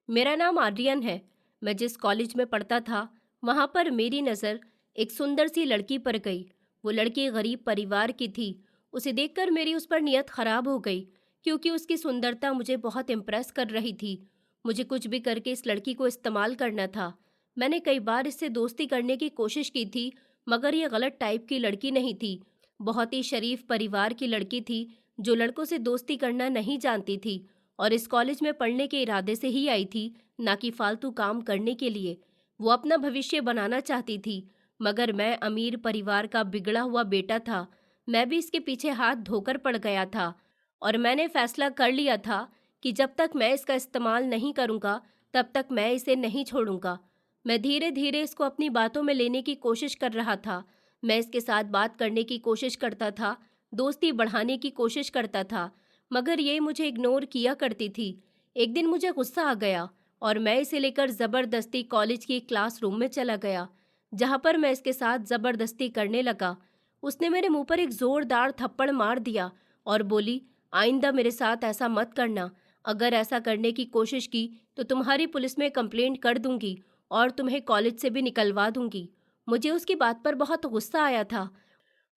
मेरा नाम आर्यन है। मैं जिस कॉलेज में पढ़ता था, वहाँ पर मेरी नज़र एक सुंदर सी लड़की पर गई। वो लड़की गरीब परिवार की थी। उसे देखकर मेरी उस पर नीयत ख़राब हो गई, क्योंकि उसकी सुंदरता मुझे बहुत इम्प्रेस कर रही थी। मुझे कुछ भी करके इस लड़की को इस्तेमाल करना था। मैंने कई बार इससे दोस्ती करने की कोशिश की थी, मगर ये गलत टाइप की लड़की नहीं थी। बहुत ही शरीफ परिवार की लड़की थी, जो लड़कों से दोस्ती करना नहीं जानती थी, और इस कॉलेज में पढ़ने के इरादे से ही आई थी, ना कि फालतू काम करने के लिए। वो अपना भविष्य बनाना चाहती थी, मगर मैं अमीर परिवार का बिगड़ा हुआ बेटा था। मैं भी इसके पीछे हाथ धोकर पड़ गया था, और मैंने फैसला कर लिया था कि जब तक मैं इसका इस्तेमाल नहीं करूँगा, तब तक मैं इसे नहीं छोड़ूंगा। मैं धीरे धीरे इसको अपनी बातों में लेने की कोशिश कर रहा था। मैं इसके साथ बात करने की कोशिश करता था, दोस्ती बढ़ाने की कोशिश करता था, मगर ये मुझे इग्नोर किया करती थी। एक दिन मुझे गुस्सा आ गया, और मैं इसे लेकर ज़बरदस्ती कॉलेज की क्लासरूम में चला गया, जहाँ पर मैं इसके साथ ज़बरदस्ती करने लगा। उसने मेरे मुंह पर एक ज़ोरदार थप्पड़ मार दिया और बोली, आइंदा मेरे साथ ऐसा मत करना। अगर ऐसा करने की कोशिश की तो तुम्हारी पुलिस में कंप्लेंट कर दूंगी और तुम्हें कॉलेज से भी निकलवा दूंगी। मुझे उसकी बात पर बहुत गुस्सा आया था,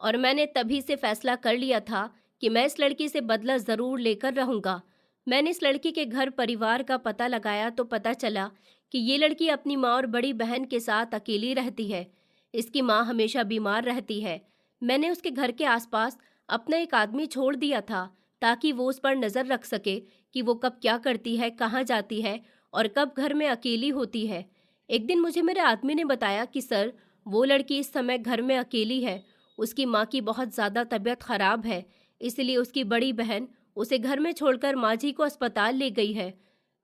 और मैंने तभी से फैसला कर लिया था कि मैं इस लड़की से बदला ज़रूर लेकर रहूँगा। मैंने इस लड़की के घर परिवार का पता लगाया तो पता चला कि ये लड़की अपनी माँ और बड़ी बहन के साथ अकेली रहती है। इसकी माँ हमेशा बीमार रहती है। मैंने उसके घर के आसपास अपना एक आदमी छोड़ दिया था, ताकि वो उस पर नज़र रख सके कि वो कब क्या करती है, कहाँ जाती है और कब घर में अकेली होती है। एक दिन मुझे मेरे आदमी ने बताया कि सर, वो लड़की इस समय घर में अकेली है। उसकी माँ की बहुत ज़्यादा तबीयत खराब है, इसलिए उसकी बड़ी बहन उसे घर में छोड़कर माँ जी को अस्पताल ले गई है।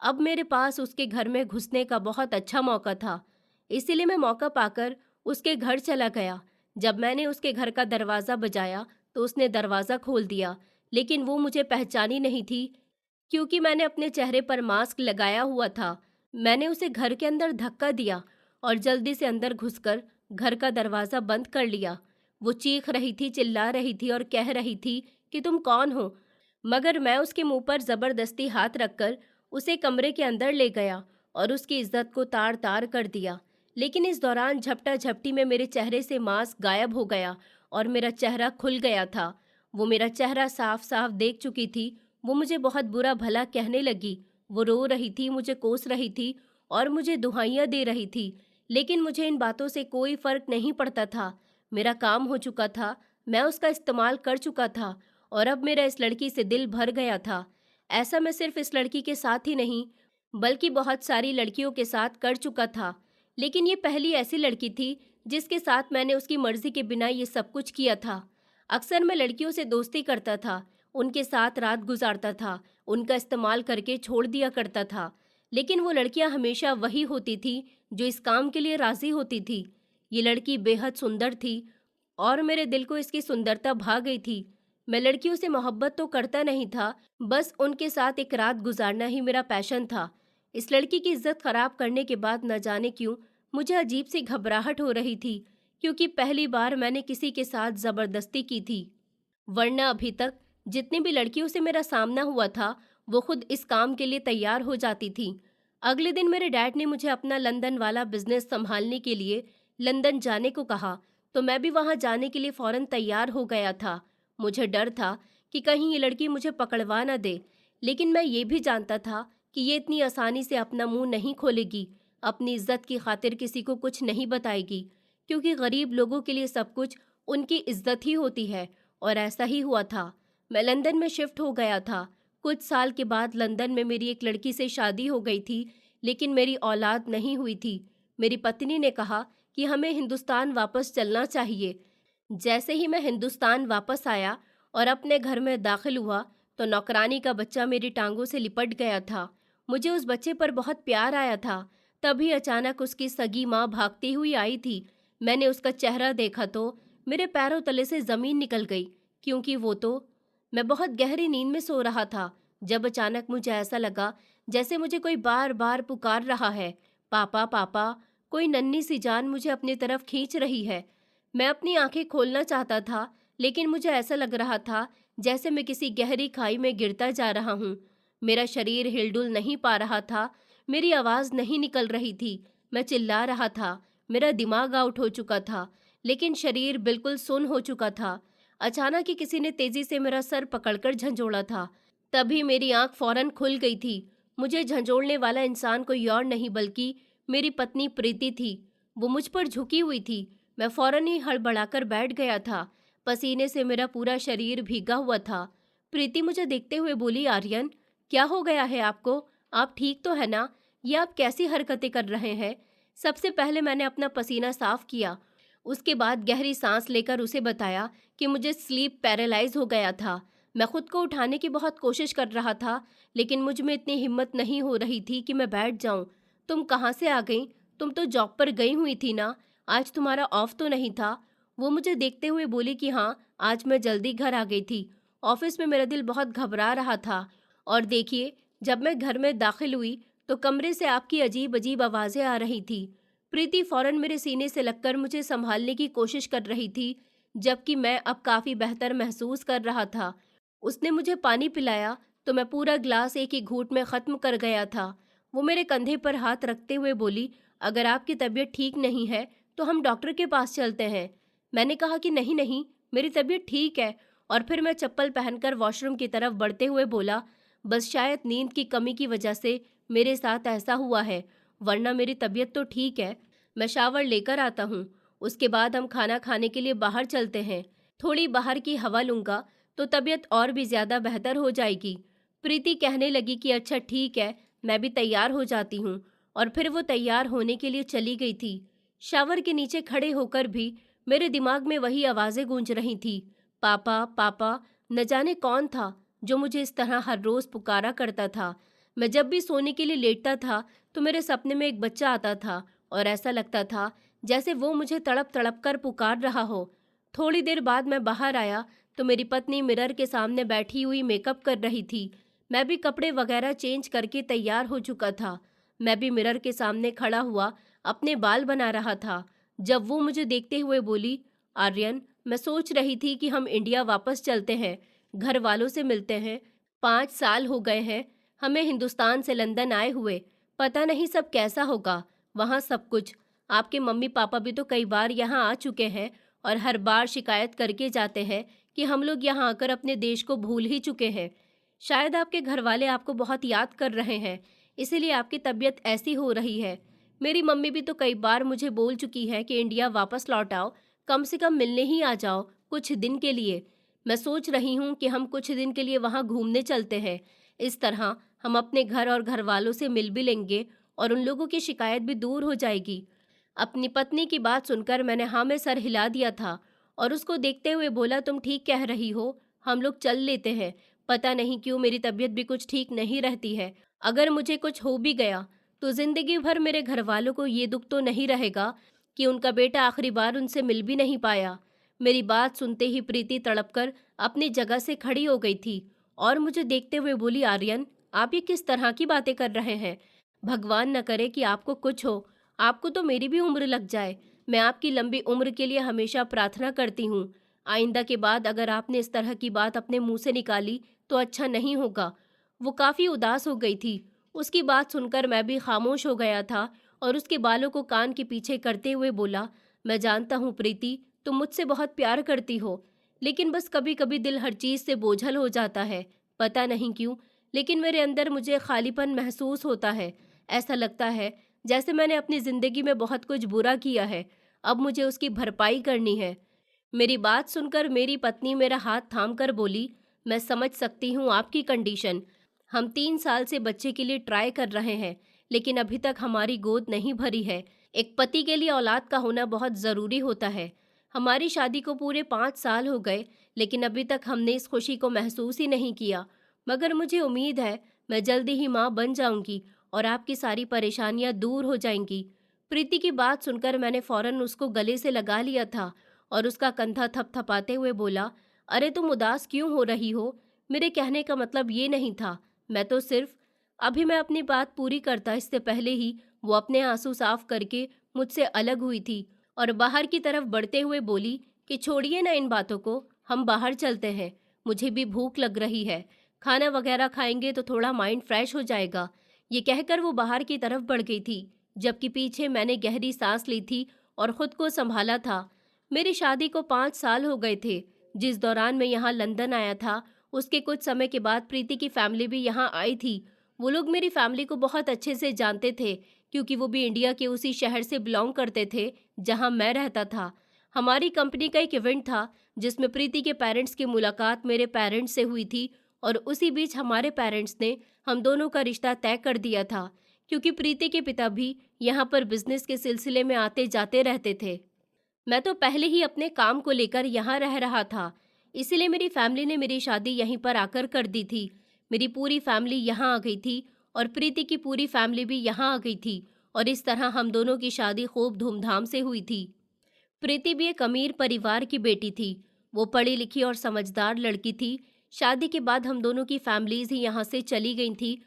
अब मेरे पास उसके घर में घुसने का बहुत अच्छा मौका था, इसीलिए मैं मौका पाकर उसके घर चला गया। जब मैंने उसके घर का दरवाज़ा बजाया तो उसने दरवाज़ा खोल दिया, लेकिन वो मुझे पहचानी नहीं थी, क्योंकि मैंने अपने चेहरे पर मास्क लगाया हुआ था। मैंने उसे घर के अंदर धक्का दिया और जल्दी से अंदर घुसकर घर का दरवाज़ा बंद कर लिया। वो चीख रही थी, चिल्ला रही थी और कह रही थी कि तुम कौन हो, मगर मैं उसके मुंह पर ज़बरदस्ती हाथ रखकर उसे कमरे के अंदर ले गया और उसकी इज्जत को तार तार कर दिया। लेकिन इस दौरान झपटा झपटी में मेरे चेहरे से मास्क गायब हो गया और मेरा चेहरा खुल गया था। वो मेरा चेहरा साफ साफ देख चुकी थी। वो मुझे बहुत बुरा भला कहने लगी। वो रो रही थी, मुझे कोस रही थी और मुझे दुहाइयाँ दे रही थी, लेकिन मुझे इन बातों से कोई फ़र्क नहीं पड़ता था। मेरा काम हो चुका था, मैं उसका इस्तेमाल कर चुका था, और अब मेरा इस लड़की से दिल भर गया था। ऐसा मैं सिर्फ इस लड़की के साथ ही नहीं, बल्कि बहुत सारी लड़कियों के साथ कर चुका था। लेकिन ये पहली ऐसी लड़की थी जिसके साथ मैंने उसकी मर्ज़ी के बिना ये सब कुछ किया था। अक्सर मैं लड़कियों से दोस्ती करता था, उनके साथ रात गुजारता था, उनका इस्तेमाल करके छोड़ दिया करता था। लेकिन वो लड़कियां हमेशा वही होती थी जो इस काम के लिए राज़ी होती थी। ये लड़की बेहद सुंदर थी, और मेरे दिल को इसकी सुंदरता भा गई थी। मैं लड़कियों से मोहब्बत तो करता नहीं था, बस उनके साथ एक रात गुजारना ही मेरा पैशन था। इस लड़की की इज्जत खराब करने के बाद न जाने क्यों मुझे अजीब सी घबराहट हो रही थी, क्योंकि पहली बार मैंने किसी के साथ ज़बरदस्ती की थी। वरना अभी तक जितनी भी लड़कियों से मेरा सामना हुआ था, वो खुद इस काम के लिए तैयार हो जाती थी। अगले दिन मेरे डैड ने मुझे अपना लंदन वाला बिजनेस संभालने के लिए लंदन जाने को कहा, तो मैं भी वहां जाने के लिए फौरन तैयार हो गया था। मुझे डर था कि कहीं ये लड़की मुझे पकड़वा न दे, लेकिन मैं ये भी जानता था कि ये इतनी आसानी से अपना मुंह नहीं खोलेगी, अपनी इज्जत की खातिर किसी को कुछ नहीं बताएगी, क्योंकि गरीब लोगों के लिए सब कुछ उनकी इज्जत ही होती है। और ऐसा ही हुआ था। मैं लंदन में शिफ्ट हो गया था। कुछ साल के बाद लंदन में मेरी एक लड़की से शादी हो गई थी, लेकिन मेरी औलाद नहीं हुई थी। मेरी पत्नी ने कहा कि हमें हिंदुस्तान वापस चलना चाहिए। जैसे ही मैं हिंदुस्तान वापस आया और अपने घर में दाखिल हुआ, तो नौकरानी का बच्चा मेरी टांगों से लिपट गया था। मुझे उस बच्चे पर बहुत प्यार आया था। तभी अचानक उसकी सगी माँ भागती हुई आई थी। मैंने उसका चेहरा देखा तो मेरे पैरों तले से ज़मीन निकल गई, क्योंकि वो तो मैं बहुत गहरी नींद में सो रहा था, जब अचानक मुझे ऐसा लगा जैसे मुझे कोई बार बार पुकार रहा है, पापा पापा। कोई नन्ही सी जान मुझे अपनी तरफ खींच रही है। मैं अपनी आंखें खोलना चाहता था, लेकिन मुझे ऐसा लग रहा था जैसे मैं किसी गहरी खाई में गिरता जा रहा हूँ। मेरा शरीर हिलडुल नहीं पा रहा था। मेरी आवाज़ नहीं निकल रही थी। मैं चिल्ला रहा था। मेरा दिमाग आउट हो चुका था, लेकिन शरीर बिल्कुल सुन्न हो चुका था। अचानक ही किसी ने तेज़ी से मेरा सर पकड़कर झंझोड़ा था। तभी मेरी आंख फौरन खुल गई थी। मुझे झंझोड़ने वाला इंसान कोई और नहीं बल्कि मेरी पत्नी प्रीति थी। वो मुझ पर झुकी हुई थी। मैं फौरन ही हड़बड़ाकर बैठ गया था। पसीने से मेरा पूरा शरीर भीगा हुआ था। प्रीति मुझे देखते हुए बोली, आर्यन, क्या हो गया है आपको? आप ठीक तो है ना? ये आप कैसी हरकतें कर रहे हैं? सबसे पहले मैंने अपना पसीना साफ किया। उसके बाद गहरी सांस लेकर उसे बताया कि मुझे स्लीप पैरालाइज हो गया था। मैं खुद को उठाने की बहुत कोशिश कर रहा था, लेकिन मुझ में इतनी हिम्मत नहीं हो रही थी कि मैं बैठ जाऊं। तुम कहाँ से आ गई? तुम तो जॉब पर गई हुई थी ना? आज तुम्हारा ऑफ तो नहीं था? वो मुझे देखते हुए बोली कि हाँ, आज मैं जल्दी घर आ गई थी। ऑफिस में मेरा दिल बहुत घबरा रहा था। और देखिए, जब मैं घर में दाखिल हुई तो कमरे से आपकी अजीब अजीब आवाज़ें आ रही थी। प्रीति फौरन मेरे सीने से लगकर मुझे संभालने की कोशिश कर रही थी, जबकि मैं अब काफ़ी बेहतर महसूस कर रहा था। उसने मुझे पानी पिलाया तो मैं पूरा ग्लास एक ही घूंट में ख़त्म कर गया था। वो मेरे कंधे पर हाथ रखते हुए बोली, अगर आपकी तबीयत ठीक नहीं है तो हम डॉक्टर के पास चलते हैं। मैंने कहा कि नहीं नहीं, मेरी तबीयत ठीक है। और फिर मैं चप्पल पहनकर वॉशरूम की तरफ बढ़ते हुए बोला, बस शायद नींद की कमी की वजह से मेरे साथ ऐसा हुआ है, वरना मेरी तबीयत तो ठीक है। मैं शावर लेकर आता हूँ, उसके बाद हम खाना खाने के लिए बाहर चलते हैं। थोड़ी बाहर की हवा लूँगा तो तबीयत और भी ज़्यादा बेहतर हो जाएगी। प्रीति कहने लगी कि अच्छा ठीक है, मैं भी तैयार हो जाती हूँ। और फिर वो तैयार होने के लिए चली गई थी। शावर के नीचे खड़े होकर भी मेरे दिमाग में वही आवाज़ें गूंज रही थी, पापा पापा। न जाने कौन था जो मुझे इस तरह हर रोज़ पुकारा करता था। मैं जब भी सोने के लिए लेटता था तो मेरे सपने में एक बच्चा आता था और ऐसा लगता था जैसे वो मुझे तड़प तड़प कर पुकार रहा हो। थोड़ी देर बाद मैं बाहर आया तो मेरी पत्नी मिरर के सामने बैठी हुई मेकअप कर रही थी। मैं भी कपड़े वगैरह चेंज करके तैयार हो चुका था। मैं भी मिरर के सामने खड़ा हुआ अपने बाल बना रहा था, जब वो मुझे देखते हुए बोली, आर्यन, मैं सोच रही थी कि हम इंडिया वापस चलते हैं, घर वालों से मिलते हैं। 5 साल हो गए हैं हमें हिंदुस्तान से लंदन आए हुए। पता नहीं सब कैसा होगा वहाँ सब कुछ। आपके मम्मी पापा भी तो कई बार यहाँ आ चुके हैं और हर बार शिकायत करके जाते हैं कि हम लोग यहाँ आकर अपने देश को भूल ही चुके हैं। शायद आपके घर वाले आपको बहुत याद कर रहे हैं, इसीलिए आपकी तबीयत ऐसी हो रही है। मेरी मम्मी भी तो कई बार मुझे बोल चुकी है कि इंडिया वापस लौट आओ, कम से कम मिलने ही आ जाओ कुछ दिन के लिए। मैं सोच रही हूँ कि हम कुछ दिन के लिए वहाँ घूमने चलते हैं। इस तरह हम अपने घर और घर वालों से मिल भी लेंगे और उन लोगों की शिकायत भी दूर हो जाएगी। अपनी पत्नी की बात सुनकर मैंने हाँ में सर हिला दिया था और उसको देखते हुए बोला, तुम ठीक कह रही हो, हम लोग चल लेते हैं। पता नहीं क्यों मेरी तबीयत भी कुछ ठीक नहीं रहती है। अगर मुझे कुछ हो भी गया तो जिंदगी भर मेरे घर वालों को ये दुख तो नहीं रहेगा कि उनका बेटा आखिरी बार उनसे मिल भी नहीं पाया। मेरी बात सुनते ही प्रीति तड़पकर अपनी जगह से खड़ी हो गई थी और मुझे देखते हुए बोली, आर्यन, आप ये किस तरह की बातें कर रहे हैं? भगवान न करे कि आपको कुछ हो। आपको तो मेरी भी उम्र लग जाए। मैं आपकी लंबी उम्र के लिए हमेशा प्रार्थना करती हूँ। आइंदा के बाद अगर आपने इस तरह की बात अपने मुंह से निकाली तो अच्छा नहीं होगा। वो काफ़ी उदास हो गई थी। उसकी बात सुनकर मैं भी खामोश हो गया था और उसके बालों को कान के पीछे करते हुए बोला, मैं जानता हूँ प्रीति, तुम मुझसे बहुत प्यार करती हो, लेकिन बस कभी कभी दिल हर चीज़ से बोझल हो जाता है। पता नहीं क्यों, लेकिन मेरे अंदर मुझे खालीपन महसूस होता है। ऐसा लगता है जैसे मैंने अपनी ज़िंदगी में बहुत कुछ बुरा किया है, अब मुझे उसकी भरपाई करनी है। मेरी बात सुनकर मेरी पत्नी मेरा हाथ थामकर बोली, मैं समझ सकती हूँ आपकी कंडीशन। हम 3 साल से बच्चे के लिए ट्राई कर रहे हैं, लेकिन अभी तक हमारी गोद नहीं भरी है। एक पति के लिए औलाद का होना बहुत ज़रूरी होता है। हमारी शादी को पूरे 5 साल हो गए, लेकिन अभी तक हमने इस खुशी को महसूस ही नहीं किया। मगर मुझे उम्मीद है मैं जल्दी ही माँ बन जाऊंगी और आपकी सारी परेशानियां दूर हो जाएंगी। प्रीति की बात सुनकर मैंने फौरन उसको गले से लगा लिया था और उसका कंधा थपथपाते हुए बोला, अरे तुम उदास क्यों हो रही हो? मेरे कहने का मतलब ये नहीं था। मैं तो सिर्फ अभी मैं अपनी बात पूरी करता इससे पहले ही वो अपने आंसू साफ करके मुझसे अलग हुई थी और बाहर की तरफ बढ़ते हुए बोली कि छोड़िए ना इन बातों को, हम बाहर चलते हैं। मुझे भी भूख लग रही है, खाना वगैरह खाएंगे तो थोड़ा माइंड फ्रेश हो जाएगा। ये कहकर वो बाहर की तरफ बढ़ गई थी, जबकि पीछे मैंने गहरी सांस ली थी और खुद को संभाला था। मेरी शादी को 5 साल हो गए थे। जिस दौरान मैं यहाँ लंदन आया था, उसके कुछ समय के बाद प्रीति की फैमिली भी यहाँ आई थी। वो लोग मेरी फैमिली को बहुत अच्छे से जानते थे, क्योंकि वो भी इंडिया के उसी शहर से बिलोंग करते थे जहाँ मैं रहता था। हमारी कंपनी का एक इवेंट था जिसमें प्रीति के पेरेंट्स की मुलाकात मेरे पेरेंट्स से हुई थी, और उसी बीच हमारे पेरेंट्स ने हम दोनों का रिश्ता तय कर दिया था, क्योंकि प्रीति के पिता भी यहाँ पर बिजनेस के सिलसिले में आते जाते रहते थे। मैं तो पहले ही अपने काम को लेकर यहाँ रह रहा था, इसीलिए मेरी फैमिली ने मेरी शादी यहीं पर आकर कर दी थी। मेरी पूरी फैमिली यहाँ आ गई थी और प्रीति की पूरी फैमिली भी यहाँ आ गई थी, और इस तरह हम दोनों की शादी खूब धूमधाम से हुई थी। प्रीति भी एक अमीर परिवार की बेटी थी। वो पढ़ी लिखी और समझदार लड़की थी। शादी के बाद हम दोनों की फैमिलीज ही यहाँ से चली गई थी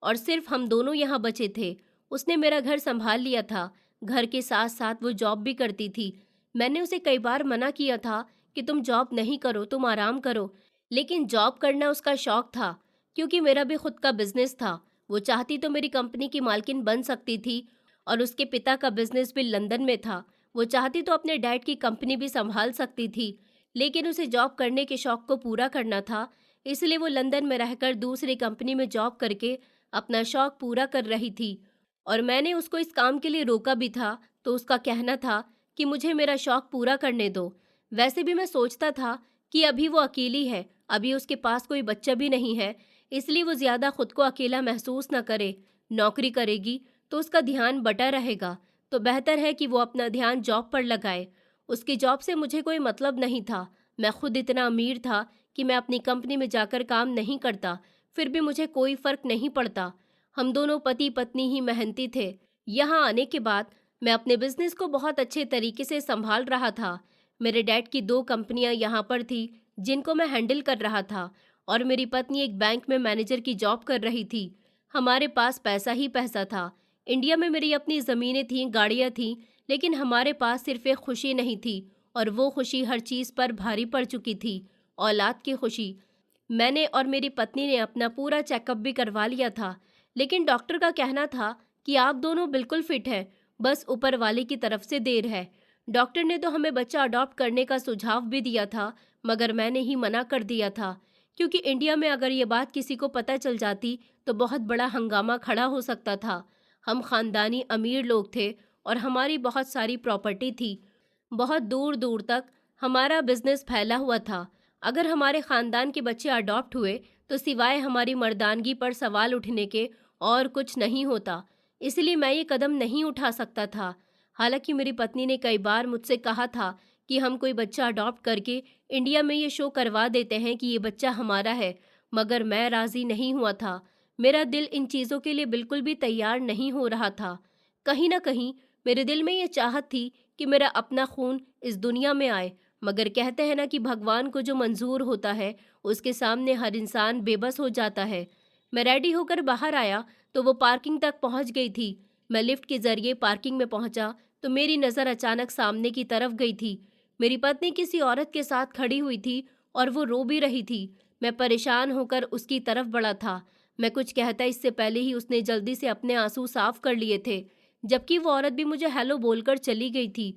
और सिर्फ हम दोनों यहाँ बचे थे। उसने मेरा घर संभाल लिया था। घर के साथ साथ वो जॉब भी करती थी। मैंने उसे कई बार मना किया था कि तुम जॉब नहीं करो, तुम आराम करो, लेकिन जॉब करना उसका शौक था, क्योंकि मेरा भी खुद का बिजनेस था। वो चाहती तो मेरी कंपनी की मालकिन बन सकती थी, और उसके पिता का बिजनेस भी लंदन में था। वो चाहती तो अपने डैड की कंपनी भी संभाल सकती थी, लेकिन उसे जॉब करने के शौक को पूरा करना था। इसलिए वो लंदन में रहकर दूसरी कंपनी में जॉब करके अपना शौक पूरा कर रही थी, और मैंने उसको इस काम के लिए रोका भी था। तो उसका कहना था कि मुझे मेरा शौक पूरा करने दो। वैसे भी मैं सोचता था कि अभी वो अकेली है, अभी उसके पास कोई बच्चा भी नहीं है, इसलिए वो ज़्यादा खुद को अकेला महसूस न करे। नौकरी करेगी तो उसका ध्यान बटा रहेगा, तो बेहतर है कि वो अपना ध्यान जॉब पर लगाए। उसकी जॉब से मुझे कोई मतलब नहीं था। मैं खुद इतना अमीर था कि मैं अपनी कंपनी में जाकर काम नहीं करता, फिर भी मुझे कोई फर्क नहीं पड़ता। हम दोनों पति पत्नी ही मेहनती थे। यहाँ आने के बाद मैं अपने बिजनेस को बहुत अच्छे तरीके से संभाल रहा था। मेरे डैड की 2 कंपनियां यहाँ पर थी जिनको मैं हैंडल कर रहा था, और मेरी पत्नी एक बैंक में मैनेजर की जॉब कर रही थी। हमारे पास पैसा ही पैसा था। इंडिया में मेरी अपनी ज़मीनें थीं, गाड़ियाँ थीं, लेकिन हमारे पास सिर्फ एक खुशी नहीं थी, और वो खुशी हर चीज़ पर भारी पड़ चुकी थी, औलाद की खुशी। मैंने और मेरी पत्नी ने अपना पूरा चेकअप भी करवा लिया था, लेकिन डॉक्टर का कहना था कि आप दोनों बिल्कुल फिट हैं, बस ऊपर वाले की तरफ से देर है। डॉक्टर ने तो हमें बच्चा अडॉप्ट करने का सुझाव भी दिया था, मगर मैंने ही मना कर दिया था, क्योंकि इंडिया में अगर ये बात किसी को पता चल जाती तो बहुत बड़ा हंगामा खड़ा हो सकता था। हम खानदानी अमीर लोग थे और हमारी बहुत सारी प्रॉपर्टी थी। बहुत दूर दूर तक हमारा बिजनेस फैला हुआ था। अगर हमारे खानदान के बच्चे अडॉप्ट हुए तो सिवाय हमारी मर्दानगी पर सवाल उठने के और कुछ नहीं होता। इसलिए मैं ये कदम नहीं उठा सकता था। हालांकि मेरी पत्नी ने कई बार मुझसे कहा था कि हम कोई बच्चा अडॉप्ट करके इंडिया में ये शो करवा देते हैं कि ये बच्चा हमारा है, मगर मैं राज़ी नहीं हुआ था। मेरा दिल इन चीज़ों के लिए बिल्कुल भी तैयार नहीं हो रहा था। कहीं ना कहीं मेरे दिल में ये चाहत थी कि मेरा अपना खून इस दुनिया में आए, मगर कहते हैं ना कि भगवान को जो मंजूर होता है उसके सामने हर इंसान बेबस हो जाता है। मैं रेडी होकर बाहर आया तो वो पार्किंग तक पहुंच गई थी। मैं लिफ्ट के जरिए पार्किंग में पहुंचा तो मेरी नज़र अचानक सामने की तरफ गई थी। मेरी पत्नी किसी औरत के साथ खड़ी हुई थी और वो रो भी रही थी। मैं परेशान होकर उसकी तरफ बढ़ा था। मैं कुछ कहता इससे पहले ही उसने जल्दी से अपने आंसू साफ कर लिए थे, जबकि वो औरत भी मुझे हेलो बोलकर चली गई थी।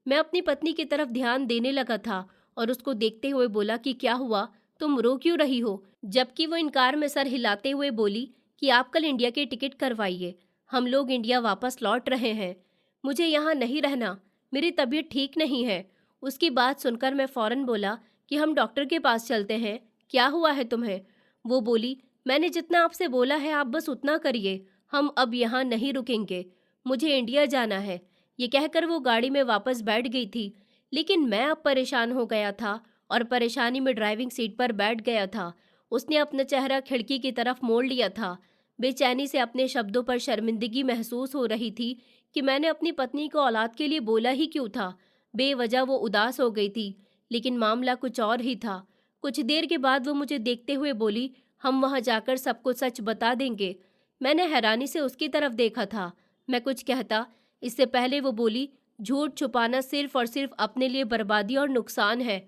मैं अपनी पत्नी की तरफ ध्यान देने लगा था और उसको देखते हुए बोला कि क्या हुआ, तुम रो क्यों रही हो? जबकि वो इनकार में सर हिलाते हुए बोली कि आप कल इंडिया की टिकट करवाइए, हम लोग इंडिया वापस लौट रहे हैं। मुझे यहाँ नहीं रहना, मेरी तबीयत ठीक नहीं है। उसकी बात सुनकर मैं फौरन बोला कि हम डॉक्टर के पास चलते हैं, क्या हुआ है तुम्हें? वो बोली, मैंने जितना आपसे बोला है आप बस उतना करिए, हम अब यहाँ नहीं रुकेंगे, मुझे इंडिया जाना है। ये कहकर वो गाड़ी में वापस बैठ गई थी, लेकिन मैं अब परेशान हो गया था और परेशानी में ड्राइविंग सीट पर बैठ गया था। उसने अपना चेहरा खिड़की की तरफ मोड़ लिया था। बेचैनी से अपने शब्दों पर शर्मिंदगी महसूस हो रही थी कि मैंने अपनी पत्नी को औलाद के लिए बोला ही क्यों था। बेवजह वो उदास हो गई थी, लेकिन मामला कुछ और ही था। कुछ देर के बाद वो मुझे देखते हुए बोली, हम वहाँ जाकर सबको सच बता देंगे। मैंने हैरानी से उसकी तरफ देखा था। मैं कुछ कहता इससे पहले वो बोली, झूठ छुपाना सिर्फ और सिर्फ अपने लिए बर्बादी और नुकसान है।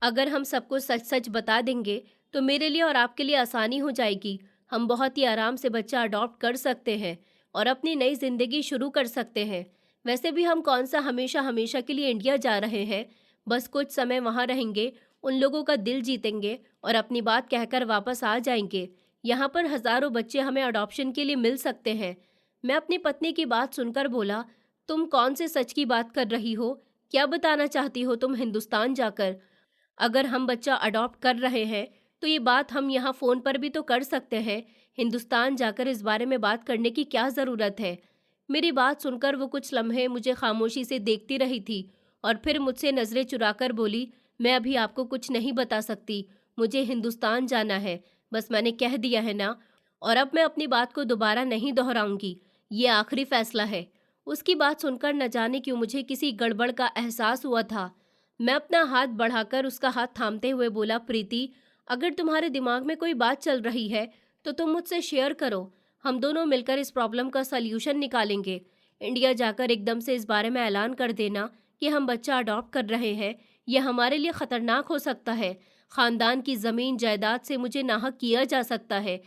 अगर हम सबको सच सच बता देंगे तो मेरे लिए और आपके लिए आसानी हो जाएगी। हम बहुत ही आराम से बच्चा अडॉप्ट कर सकते हैं और अपनी नई ज़िंदगी शुरू कर सकते हैं। वैसे भी हम कौन सा हमेशा हमेशा के लिए इंडिया जा रहे हैं, बस कुछ समय वहाँ रहेंगे, उन लोगों का दिल जीतेंगे और अपनी बात कहकर वापस आ जाएंगे। यहाँ पर हज़ारों बच्चे हमें अडॉप्शन के लिए मिल सकते हैं। मैं अपनी पत्नी की बात सुनकर बोला, तुम कौन से सच की बात कर रही हो? क्या बताना चाहती हो तुम हिंदुस्तान जाकर? अगर हम बच्चा अडॉप्ट कर रहे हैं तो ये बात हम यहाँ फ़ोन पर भी तो कर सकते हैं। हिंदुस्तान जाकर इस बारे में बात करने की क्या ज़रूरत है? मेरी बात सुनकर वो कुछ लम्हे मुझे खामोशी से देखती रही थी और फिर मुझसे नज़रें चुराकर बोली, मैं अभी आपको कुछ नहीं बता सकती। मुझे हिंदुस्तान जाना है, बस मैंने कह दिया है ना, और अब मैं अपनी बात को दोबारा नहीं दोहराऊंगी। ये आखिरी फैसला है। उसकी बात सुनकर न जाने क्यों मुझे किसी गड़बड़ का एहसास हुआ था। मैं अपना हाथ बढ़ाकर उसका हाथ थामते हुए बोला, प्रीति, अगर तुम्हारे दिमाग में कोई बात चल रही है तो तुम मुझसे शेयर करो। हम दोनों मिलकर इस प्रॉब्लम का सल्यूशन निकालेंगे। इंडिया जाकर एकदम से इस बारे में ऐलान कर देना कि हम बच्चा अडॉप्ट कर रहे हैं, यह हमारे लिए खतरनाक हो सकता है। खानदान की ज़मीन जायदाद से मुझे नाहक किया जा सकता है।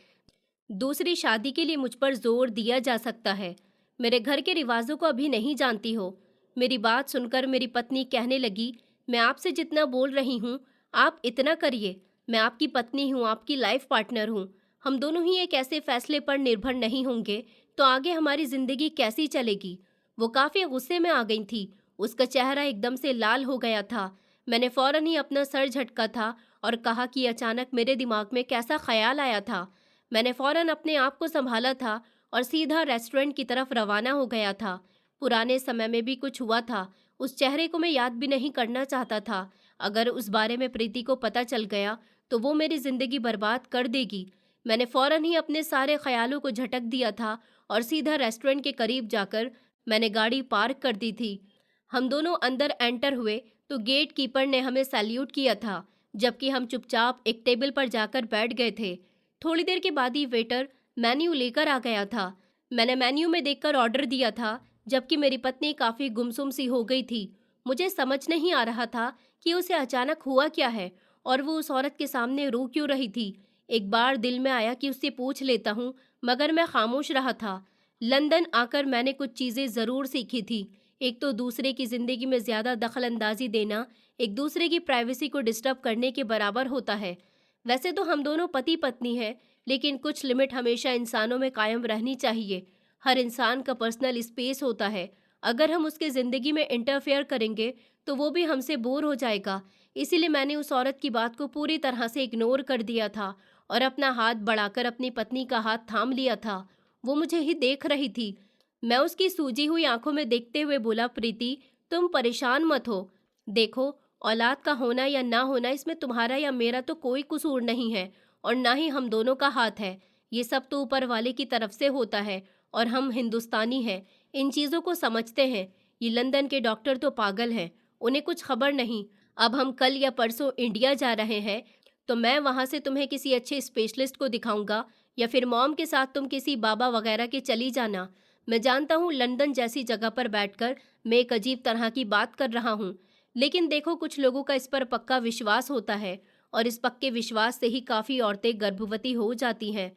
दूसरी शादी के लिए मुझ पर जोर दिया जा सकता है। मेरे घर के रिवाजों को अभी नहीं जानती हो। मेरी बात सुनकर मेरी पत्नी कहने लगी, मैं आपसे जितना बोल रही हूँ आप इतना करिए। मैं आपकी पत्नी हूँ, आपकी लाइफ पार्टनर हूँ। हम दोनों ही एक ऐसे फैसले पर निर्भर नहीं होंगे तो आगे हमारी जिंदगी कैसी चलेगी? वो काफी गुस्से में आ गई थी। उसका चेहरा एकदम से लाल हो गया था। मैंने फौरन ही अपना सर झटका था और कहा कि अचानक मेरे दिमाग में कैसा ख्याल आया था। मैंने फौरन अपने आप को संभाला था और सीधा रेस्टोरेंट की तरफ रवाना हो गया था। पुराने समय में भी कुछ हुआ था, उस चेहरे को मैं याद भी नहीं करना चाहता था। अगर उस बारे में प्रीति को पता चल गया तो वो मेरी जिंदगी बर्बाद कर देगी। मैंने फौरन ही अपने सारे ख्यालों को झटक दिया था और सीधा रेस्टोरेंट के करीब जाकर मैंने गाड़ी पार्क कर दी थी। हम दोनों अंदर एंटर हुए तो गेट कीपर ने हमें सैल्यूट किया था, जबकि हम चुपचाप एक टेबल पर जाकर बैठ गए थे। थोड़ी देर के बाद ही वेटर मेन्यू लेकर आ गया था। मैंने मेन्यू में देखकर ऑर्डर दिया था, जबकि मेरी पत्नी काफ़ी गुमसुम सी हो गई थी। मुझे समझ नहीं आ रहा था कि उसे अचानक हुआ क्या है और वो उस औरत के सामने रो क्यों रही थी। एक बार दिल में आया कि उससे पूछ लेता हूँ, मगर मैं खामोश रहा था। लंदन आकर मैंने कुछ चीज़ें ज़रूर सीखी थी। एक तो दूसरे की ज़िंदगी में ज़्यादा दखल अंदाजी देना एक दूसरे की प्राइवेसी को डिस्टर्ब करने के बराबर होता है। वैसे तो हम दोनों पति पत्नी हैं, लेकिन कुछ लिमिट हमेशा इंसानों में कायम रहनी चाहिए। हर इंसान का पर्सनल स्पेस होता है। अगर हम उसके ज़िंदगी में इंटरफेयर करेंगे तो वो भी हमसे बोर हो जाएगा। इसीलिए मैंने उस औरत की बात को पूरी तरह से इग्नोर कर दिया था और अपना हाथ बढ़ाकर अपनी पत्नी का हाथ थाम लिया था। वो मुझे ही देख रही थी। मैं उसकी सूजी हुई आंखों में देखते हुए बोला, प्रीति, तुम परेशान मत हो। देखो, औलाद का होना या ना होना इसमें तुम्हारा या मेरा तो कोई कसूर नहीं है और ना ही हम दोनों का हाथ है। ये सब तो ऊपर वाले की तरफ से होता है और हम हिंदुस्तानी हैं, इन चीज़ों को समझते हैं। ये लंदन के डॉक्टर तो पागल हैं, उन्हें कुछ खबर नहीं। अब हम कल या परसों इंडिया जा रहे हैं तो मैं वहाँ से तुम्हें किसी अच्छे स्पेशलिस्ट को दिखाऊंगा या फिर मॉम के साथ तुम किसी बाबा वगैरह के चली जाना। मैं जानता हूँ लंदन जैसी जगह पर बैठकर मैं एक अजीब तरह की बात कर रहा हूँ, लेकिन देखो, कुछ लोगों का इस पर पक्का विश्वास होता है और इस पक्के विश्वास से ही काफ़ी औरतें गर्भवती हो जाती हैं।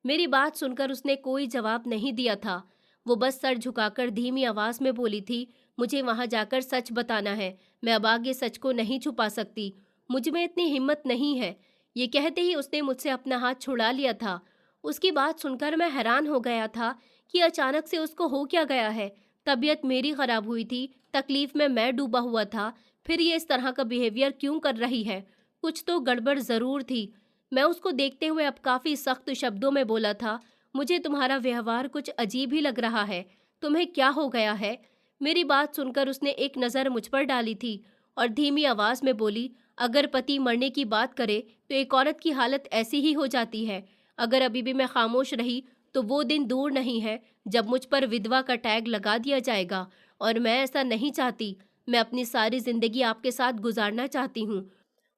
मेरी बात सुनकर उसने कोई जवाब नहीं दिया था। वो बस सर झुकाकर धीमी आवाज़ में बोली थी, मुझे वहाँ जाकर सच बताना है। मैं अब आगे सच को नहीं छुपा सकती। मुझ में इतनी हिम्मत नहीं है। ये कहते ही उसने मुझसे अपना हाथ छुड़ा लिया था। उसकी बात सुनकर मैं हैरान हो गया था कि अचानक से उसको हो क्या गया है। तबीयत मेरी ख़राब हुई थी, तकलीफ़ में मैं डूबा हुआ था, फिर ये इस तरह का बिहेवियर क्यों कर रही है? कुछ तो गड़बड़ ज़रूर थी। मैं उसको देखते हुए अब काफ़ी सख्त शब्दों में बोला था, मुझे तुम्हारा व्यवहार कुछ अजीब ही लग रहा है। तुम्हें क्या हो गया है? मेरी बात सुनकर उसने एक नज़र मुझ पर डाली थी और धीमी आवाज़ में बोली, अगर पति मरने की बात करे तो एक औरत की हालत ऐसी ही हो जाती है। अगर अभी भी मैं खामोश रही तो वो दिन दूर नहीं है जब मुझ पर विधवा का टैग लगा दिया जाएगा और मैं ऐसा नहीं चाहती। मैं अपनी सारी ज़िंदगी आपके साथ गुजारना चाहती हूँ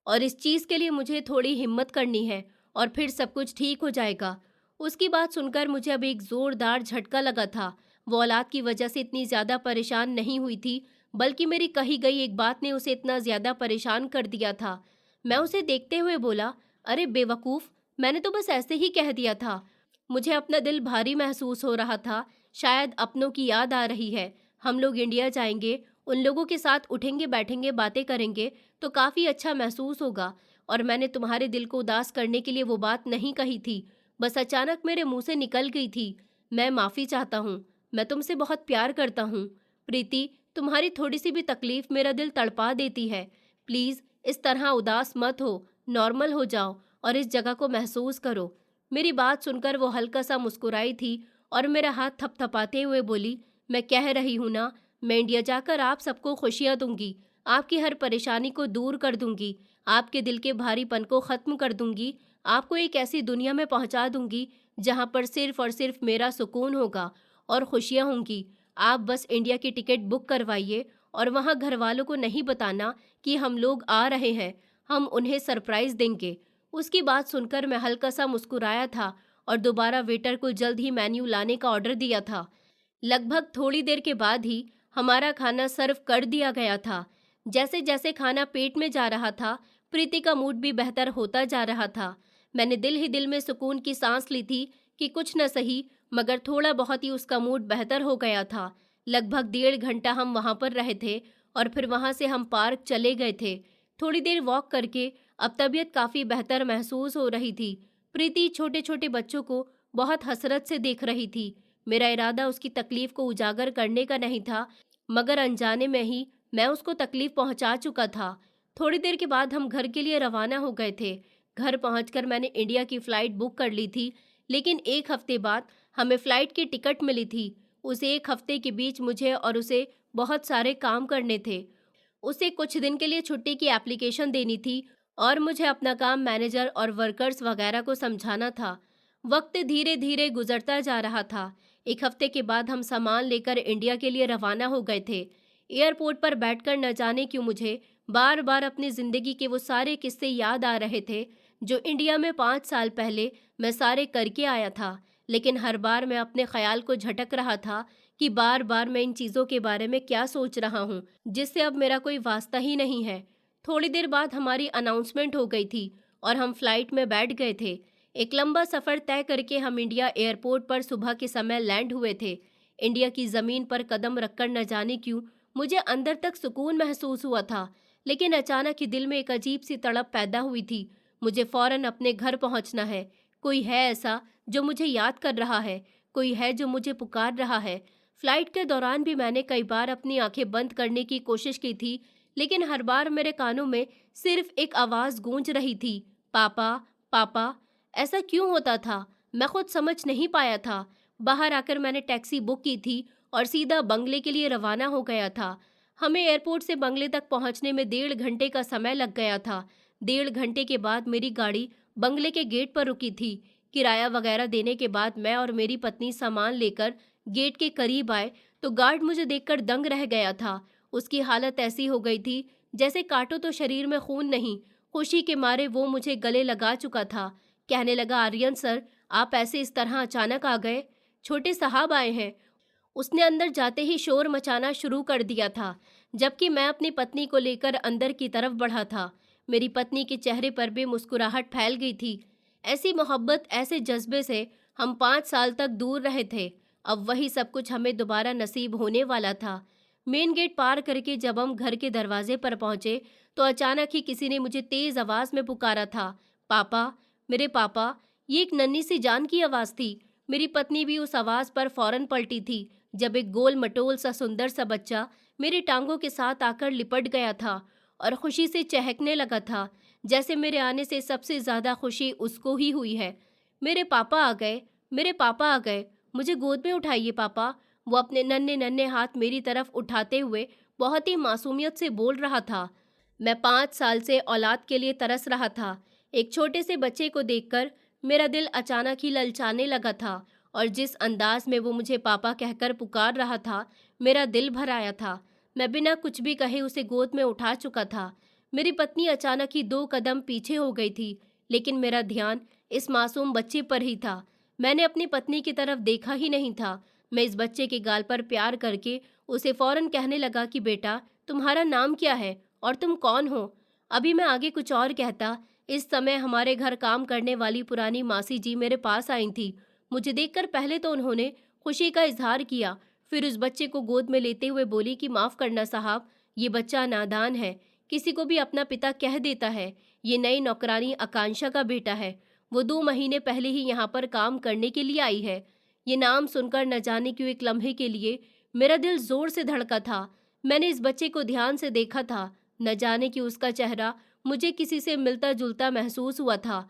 और इस चीज़ के लिए मुझे थोड़ी हिम्मत करनी है और फिर सब कुछ ठीक हो जाएगा। उसकी बात सुनकर मुझे अब एक ज़ोरदार झटका लगा था। वो औलाद की वजह से इतनी ज़्यादा परेशान नहीं हुई थी, बल्कि मेरी कही गई एक बात ने उसे इतना ज़्यादा परेशान कर दिया था। मैं उसे देखते हुए बोला, अरे बेवकूफ़, मैंने तो बस ऐसे ही कह दिया था। मुझे अपना दिल भारी महसूस हो रहा था। शायद अपनों की याद आ रही है। हम लोग इंडिया जाएंगे, उन लोगों के साथ उठेंगे बैठेंगे बातें करेंगे तो काफ़ी अच्छा महसूस होगा। और मैंने तुम्हारे दिल को उदास करने के लिए वो बात नहीं कही थी, बस अचानक मेरे मुंह से निकल गई थी। मैं माफ़ी चाहता हूँ। मैं तुमसे बहुत प्यार करता हूँ। प्रीति, तुम्हारी थोड़ी सी भी तकलीफ मेरा दिल तड़पा देती है। प्लीज़ इस तरह उदास मत हो, नॉर्मल हो जाओ और इस जगह को महसूस करो। मेरी बात सुनकर वो हल्का सा मुस्कुराई थी और मेरा हाथ थपथपाते हुए बोली, मैं कह रही हूँ ना, मैं इंडिया जाकर आप सबको खुशियाँ दूंगी, आपकी हर परेशानी को दूर कर दूंगी, आपके दिल के भारीपन को ख़त्म कर दूंगी, आपको एक ऐसी दुनिया में पहुँचा दूंगी जहाँ पर सिर्फ और सिर्फ मेरा सुकून होगा और खुशियाँ होंगी। आप बस इंडिया की टिकट बुक करवाइए और वहाँ घर वालों को नहीं बताना कि हम लोग आ रहे हैं, हम उन्हें सरप्राइज़ देंगे। उसकी बात सुनकर मैं हल्का सा मुस्कुराया था और दोबारा वेटर को जल्द ही मेन्यू लाने का ऑर्डर दिया था। लगभग थोड़ी देर के बाद ही हमारा खाना सर्व कर दिया गया था। जैसे जैसे खाना पेट में जा रहा था, प्रीति का मूड भी बेहतर होता जा रहा था। मैंने दिल ही दिल में सुकून की सांस ली थी कि कुछ न सही मगर थोड़ा बहुत ही उसका मूड बेहतर हो गया था। लगभग 1.5 घंटा हम वहाँ पर रहे थे और फिर वहाँ से हम पार्क चले गए थे। थोड़ी देर वॉक करके अब तबीयत काफ़ी बेहतर महसूस हो रही थी। प्रीति छोटे छोटे बच्चों को बहुत हसरत से देख रही थी। मेरा इरादा उसकी तकलीफ को उजागर करने का नहीं था, मगर अनजाने में ही मैं उसको तकलीफ पहुंचा चुका था। थोड़ी देर के बाद हम घर के लिए रवाना हो गए थे। घर पहुंचकर मैंने इंडिया की फ़्लाइट बुक कर ली थी, लेकिन 1 हफ्ते बाद हमें फ़्लाइट की टिकट मिली थी। उस 1 हफ्ते के बीच मुझे और उसे बहुत सारे काम करने थे। उसे कुछ दिन के लिए छुट्टी की एप्लीकेशन देनी थी और मुझे अपना काम मैनेजर और वर्कर्स वगैरह को समझाना था। वक्त धीरे धीरे गुजरता जा रहा था। 1 हफ्ते के बाद हम सामान लेकर इंडिया के लिए रवाना हो गए थे। एयरपोर्ट पर बैठकर न जाने क्यों मुझे बार बार अपनी ज़िंदगी के वो सारे किस्से याद आ रहे थे जो इंडिया में 5 साल पहले मैं सारे करके आया था। लेकिन हर बार मैं अपने ख्याल को झटक रहा था कि बार बार मैं इन चीज़ों के बारे में क्या सोच रहा हूँ जिससे अब मेरा कोई वास्ता ही नहीं है। थोड़ी देर बाद हमारी अनाउंसमेंट हो गई थी और हम फ्लाइट में बैठ गए थे। एक लंबा सफ़र तय करके हम इंडिया एयरपोर्ट पर सुबह के समय लैंड हुए थे। इंडिया की ज़मीन पर कदम रखकर न जाने क्यों मुझे अंदर तक सुकून महसूस हुआ था, लेकिन अचानक ही दिल में एक अजीब सी तड़प पैदा हुई थी। मुझे फ़ौरन अपने घर पहुंचना है। कोई है ऐसा जो मुझे याद कर रहा है, कोई है जो मुझे पुकार रहा है। फ्लाइट के दौरान भी मैंने कई बार अपनी आंखें बंद करने की कोशिश की थी, लेकिन हर बार मेरे कानों में सिर्फ एक आवाज़ गूंज रही थी, पापा, पापा। ऐसा क्यों होता था, मैं खुद समझ नहीं पाया था। बाहर आकर मैंने टैक्सी बुक की थी और सीधा बंगले के लिए रवाना हो गया था। हमें एयरपोर्ट से बंगले तक पहुंचने में 1.5 घंटे का समय लग गया था। 1.5 घंटे के बाद मेरी गाड़ी बंगले के गेट पर रुकी थी। किराया वगैरह देने के बाद मैं और मेरी पत्नी सामान लेकर गेट के करीब आए तो गार्ड मुझे देखकर दंग रह गया था। उसकी हालत ऐसी हो गई थी जैसे काटो तो शरीर में खून नहीं। खुशी के मारे वो मुझे गले लगा चुका था। कहने लगा, आर्यन सर, आप ऐसे इस तरह अचानक आ गए? छोटे साहब आए हैं। उसने अंदर जाते ही शोर मचाना शुरू कर दिया था, जबकि मैं अपनी पत्नी को लेकर अंदर की तरफ बढ़ा था। मेरी पत्नी के चेहरे पर भी मुस्कुराहट फैल गई थी। ऐसी मोहब्बत, ऐसे जज्बे से हम 5 साल तक दूर रहे थे। अब वही सब कुछ हमें दोबारा नसीब होने वाला था। मेन गेट पार करके जब हम घर के दरवाजे पर पहुंचे तो अचानक ही किसी ने मुझे तेज आवाज में पुकारा था, पापा, मेरे पापा। ये एक नन्ही सी जान की आवाज़ थी। मेरी पत्नी भी उस आवाज़ पर फौरन पलटी थी जब एक गोल मटोल सा सुंदर सा बच्चा मेरी टांगों के साथ आकर लिपट गया था और खुशी से चहकने लगा था, जैसे मेरे आने से सबसे ज़्यादा खुशी उसको ही हुई है। मेरे पापा आ गए, मेरे पापा आ गए, मुझे गोद में उठाइए पापा। वो अपने नन्हे नन्हे हाथ मेरी तरफ उठाते हुए बहुत ही मासूमियत से बोल रहा था। मैं 5 साल से औलाद के लिए तरस रहा था। एक छोटे से बच्चे को देखकर मेरा दिल अचानक ही ललचाने लगा था और जिस अंदाज में वो मुझे पापा कहकर पुकार रहा था, मेरा दिल भर आया था। मैं बिना कुछ भी कहे उसे गोद में उठा चुका था। मेरी पत्नी अचानक ही 2 कदम पीछे हो गई थी, लेकिन मेरा ध्यान इस मासूम बच्चे पर ही था। मैंने अपनी पत्नी की तरफ देखा ही नहीं था। मैं इस बच्चे के गाल पर प्यार करके उसे फौरन कहने लगा कि बेटा, तुम्हारा नाम क्या है और तुम कौन हो? अभी मैं आगे कुछ और कहता, इस समय हमारे घर काम करने वाली पुरानी मासी जी मेरे पास आई थी। मुझे देखकर पहले तो उन्होंने खुशी का इजहार किया, फिर उस बच्चे को गोद में लेते हुए बोली कि माफ़ करना साहब, ये बच्चा नादान है, किसी को भी अपना पिता कह देता है। ये नई नौकरानी आकांक्षा का बेटा है। वो 2 महीने पहले ही यहाँ पर काम करने के लिए आई है। ये नाम सुनकर न जाने क्यों एक लम्हे के लिए मेरा दिल जोर से धड़का था। मैंने इस बच्चे को ध्यान से देखा था, न जाने कि उसका चेहरा मुझे किसी से मिलता जुलता महसूस हुआ था।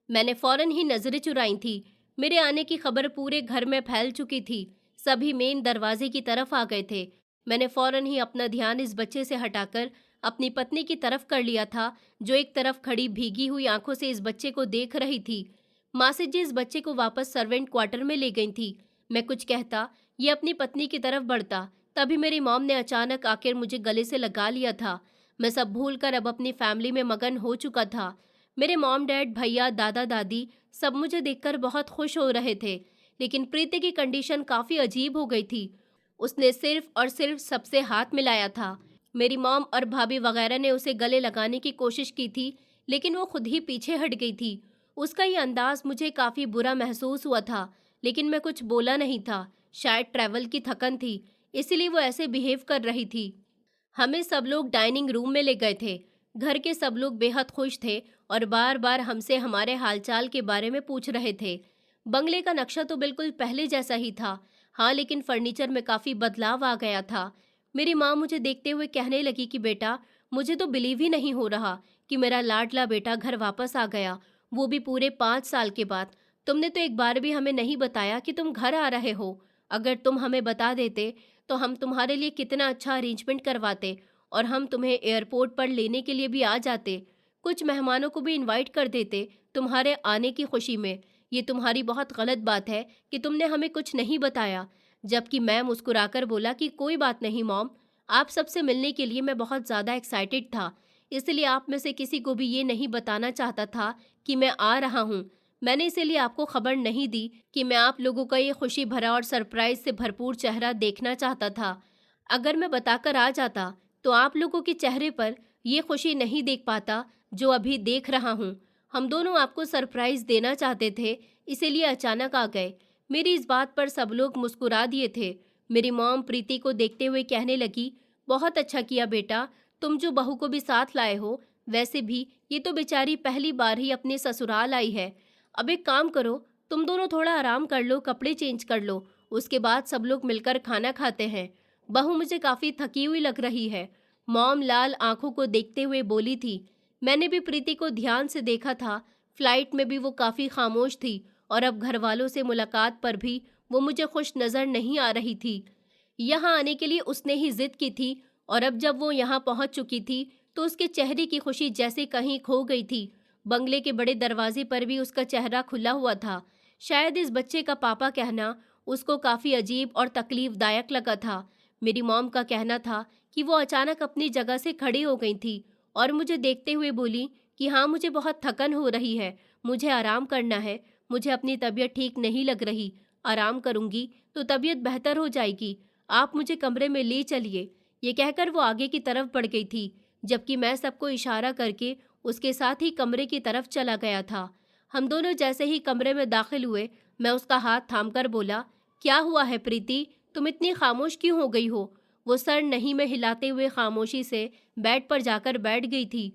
मैंने फौरन ही नजरें चुराई थी। मेरे आने की खबर पूरे घर में फैल चुकी थी। सभी मेन दरवाजे की तरफ आ गए थे। मैंने फौरन ही अपना ध्यान इस बच्चे से हटाकर अपनी पत्नी की तरफ कर लिया था, जो एक तरफ खड़ी भीगी हुई आंखों से इस बच्चे को देख रही थी। मासी जी इस बच्चे को वापस सर्वेंट क्वार्टर में ले गई थी। मैं कुछ कहता, ये अपनी पत्नी की तरफ बढ़ता, तभी मेरी मॉम ने अचानक आकर मुझे गले से लगा लिया था। मैं सब भूलकर अब अपनी फैमिली में मगन हो चुका था। मेरे मॉम डैड, भैया, दादा दादी सब मुझे देखकर बहुत खुश हो रहे थे, लेकिन प्रीति की कंडीशन काफ़ी अजीब हो गई थी। उसने सिर्फ और सिर्फ सबसे हाथ मिलाया था। मेरी मॉम और भाभी वगैरह ने उसे गले लगाने की कोशिश की थी, लेकिन वो खुद ही पीछे हट गई थी। उसका ये अंदाज मुझे काफ़ी बुरा महसूस हुआ था, लेकिन मैं कुछ बोला नहीं था। शायद ट्रैवल की थकन थी, इसीलिए वो ऐसे बिहेव कर रही थी। हमें सब लोग डाइनिंग रूम में ले गए थे। घर के सब लोग बेहद खुश थे और बार बार हमसे हमारे हालचाल के बारे में पूछ रहे थे। बंगले का नक्शा तो बिल्कुल पहले जैसा ही था, हाँ, लेकिन फर्नीचर में काफ़ी बदलाव आ गया था। मेरी माँ मुझे देखते हुए कहने लगी कि बेटा, मुझे तो बिलीव ही नहीं हो रहा कि मेरा लाडला बेटा घर वापस आ गया, वो भी पूरे 5 साल के बाद। तुमने तो एक बार भी हमें नहीं बताया कि तुम घर आ रहे हो। अगर तुम हमें बता देते तो हम तुम्हारे लिए कितना अच्छा अरेंजमेंट करवाते और हम तुम्हें एयरपोर्ट पर लेने के लिए भी आ जाते। कुछ मेहमानों को भी इनवाइट कर देते तुम्हारे आने की खुशी में। ये तुम्हारी बहुत गलत बात है कि तुमने हमें कुछ नहीं बताया। जबकि मैं मुस्कुराकर बोला कि कोई बात नहीं मॉम, आप सबसे मिलने के लिए मैं बहुत ज़्यादा एक्साइटेड था, इसलिए आप में से किसी को भी ये नहीं बताना चाहता था कि मैं आ रहा हूँ। मैंने इसीलिए आपको खबर नहीं दी कि मैं आप लोगों का ये खुशी भरा और सरप्राइज से भरपूर चेहरा देखना चाहता था। अगर मैं बताकर आ जाता तो आप लोगों के चेहरे पर ये खुशी नहीं देख पाता जो अभी देख रहा हूँ। हम दोनों आपको सरप्राइज देना चाहते थे, इसीलिए अचानक आ गए। मेरी इस बात पर सब लोग मुस्कुरा दिए थे। मेरी मॉम प्रीति को देखते हुए कहने लगी, बहुत अच्छा किया बेटा, तुम जो बहू को भी साथ लाए हो। वैसे भी ये तो बेचारी पहली बार ही अपने ससुराल आई है। अब एक काम करो, तुम दोनों थोड़ा आराम कर लो, कपड़े चेंज कर लो, उसके बाद सब लोग मिलकर खाना खाते हैं। बहू मुझे काफ़ी थकी हुई लग रही है। मॉम लाल आंखों को देखते हुए बोली थी। मैंने भी प्रीति को ध्यान से देखा था। फ्लाइट में भी वो काफ़ी खामोश थी और अब घर वालों से मुलाकात पर भी वो मुझे खुश नज़र नहीं आ रही थी। यहाँ आने के लिए उसने ही जिद की थी और अब जब वो यहाँ पहुँच चुकी थी तो उसके चेहरे की खुशी जैसे कहीं खो गई थी। बंगले के बड़े दरवाजे पर भी उसका चेहरा खुला हुआ था। शायद इस बच्चे का पापा कहना उसको काफ़ी अजीब और तकलीफदायक लगा था। मेरी मॉम का कहना था कि वो अचानक अपनी जगह से खड़ी हो गई थी और मुझे देखते हुए बोली कि हाँ, मुझे बहुत थकन हो रही है, मुझे आराम करना है, मुझे अपनी तबीयत ठीक नहीं लग रही, आराम करूँगी तो तबीयत बेहतर हो जाएगी, आप मुझे कमरे में ले चलिए। ये कहकर वो आगे की तरफ बढ़ गई थी, जबकि मैं सबको इशारा करके उसके साथ ही कमरे की तरफ चला गया था। हम दोनों जैसे ही कमरे में दाखिल हुए, मैं उसका हाथ थामकर बोला, क्या हुआ है प्रीति, तुम इतनी खामोश क्यों हो गई हो? वो सर नहीं में हिलाते हुए खामोशी से बेड पर जाकर बैठ गई थी।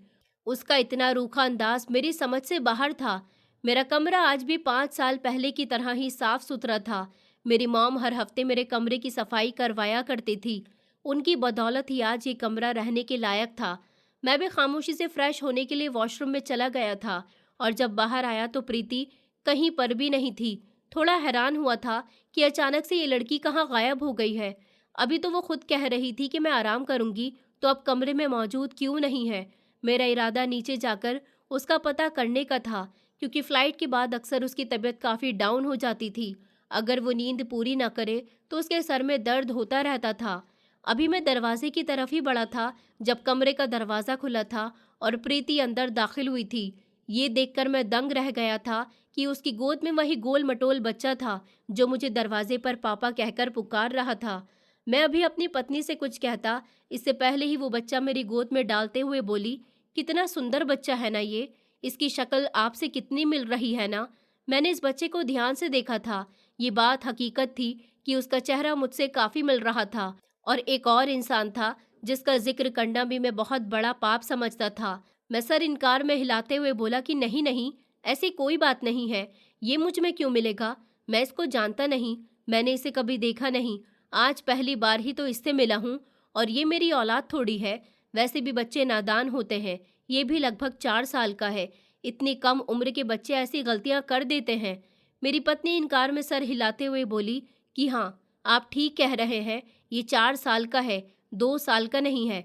उसका इतना रूखा अंदाज मेरी समझ से बाहर था। मेरा कमरा आज भी 5 साल पहले की तरह ही साफ सुथरा था। मेरी मॉम हर हफ्ते मेरे कमरे की सफाई करवाया करती थी। उनकी बदौलत ही आज ये कमरा रहने के लायक था। मैं भी खामोशी से फ्रेश होने के लिए वॉशरूम में चला गया था और जब बाहर आया तो प्रीति कहीं पर भी नहीं थी। थोड़ा हैरान हुआ था कि अचानक से ये लड़की कहाँ गायब हो गई है। अभी तो वो खुद कह रही थी कि मैं आराम करूंगी, तो अब कमरे में मौजूद क्यों नहीं है। मेरा इरादा नीचे जाकर उसका पता करने का था, क्योंकि फ़्लाइट के बाद अक्सर उसकी तबीयत काफ़ी डाउन हो जाती थी। अगर वो नींद पूरी ना करे तो उसके सर में दर्द होता रहता था। अभी मैं दरवाजे की तरफ ही बढ़ा था जब कमरे का दरवाज़ा खुला था और प्रीति अंदर दाखिल हुई थी। ये देखकर मैं दंग रह गया था कि उसकी गोद में वही गोल मटोल बच्चा था जो मुझे दरवाजे पर पापा कहकर पुकार रहा था। मैं अभी अपनी पत्नी से कुछ कहता, इससे पहले ही वो बच्चा मेरी गोद में डालते हुए बोली, कितना सुंदर बच्चा है ना ये, इसकी शक्ल आपसे कितनी मिल रही है ना। मैंने इस बच्चे को ध्यान से देखा था। ये बात हकीकत थी कि उसका चेहरा मुझसे काफ़ी मिल रहा था, और एक और इंसान था जिसका जिक्र करना भी मैं बहुत बड़ा पाप समझता था। मैं सर इनकार में हिलाते हुए बोला कि नहीं नहीं, ऐसी कोई बात नहीं है। ये मुझ में क्यों मिलेगा? मैं इसको जानता नहीं, मैंने इसे कभी देखा नहीं। आज पहली बार ही तो इससे मिला हूँ, और ये मेरी औलाद थोड़ी है। वैसे भी बच्चे नादान होते हैं। ये भी लगभग 4 साल का है। इतनी कम उम्र के बच्चे ऐसी गलतियां कर देते हैं। मेरी पत्नी इनकार में सर हिलाते हुए बोली कि हाँ, आप ठीक कह रहे हैं। ये 4 साल का है, 2 साल का नहीं है।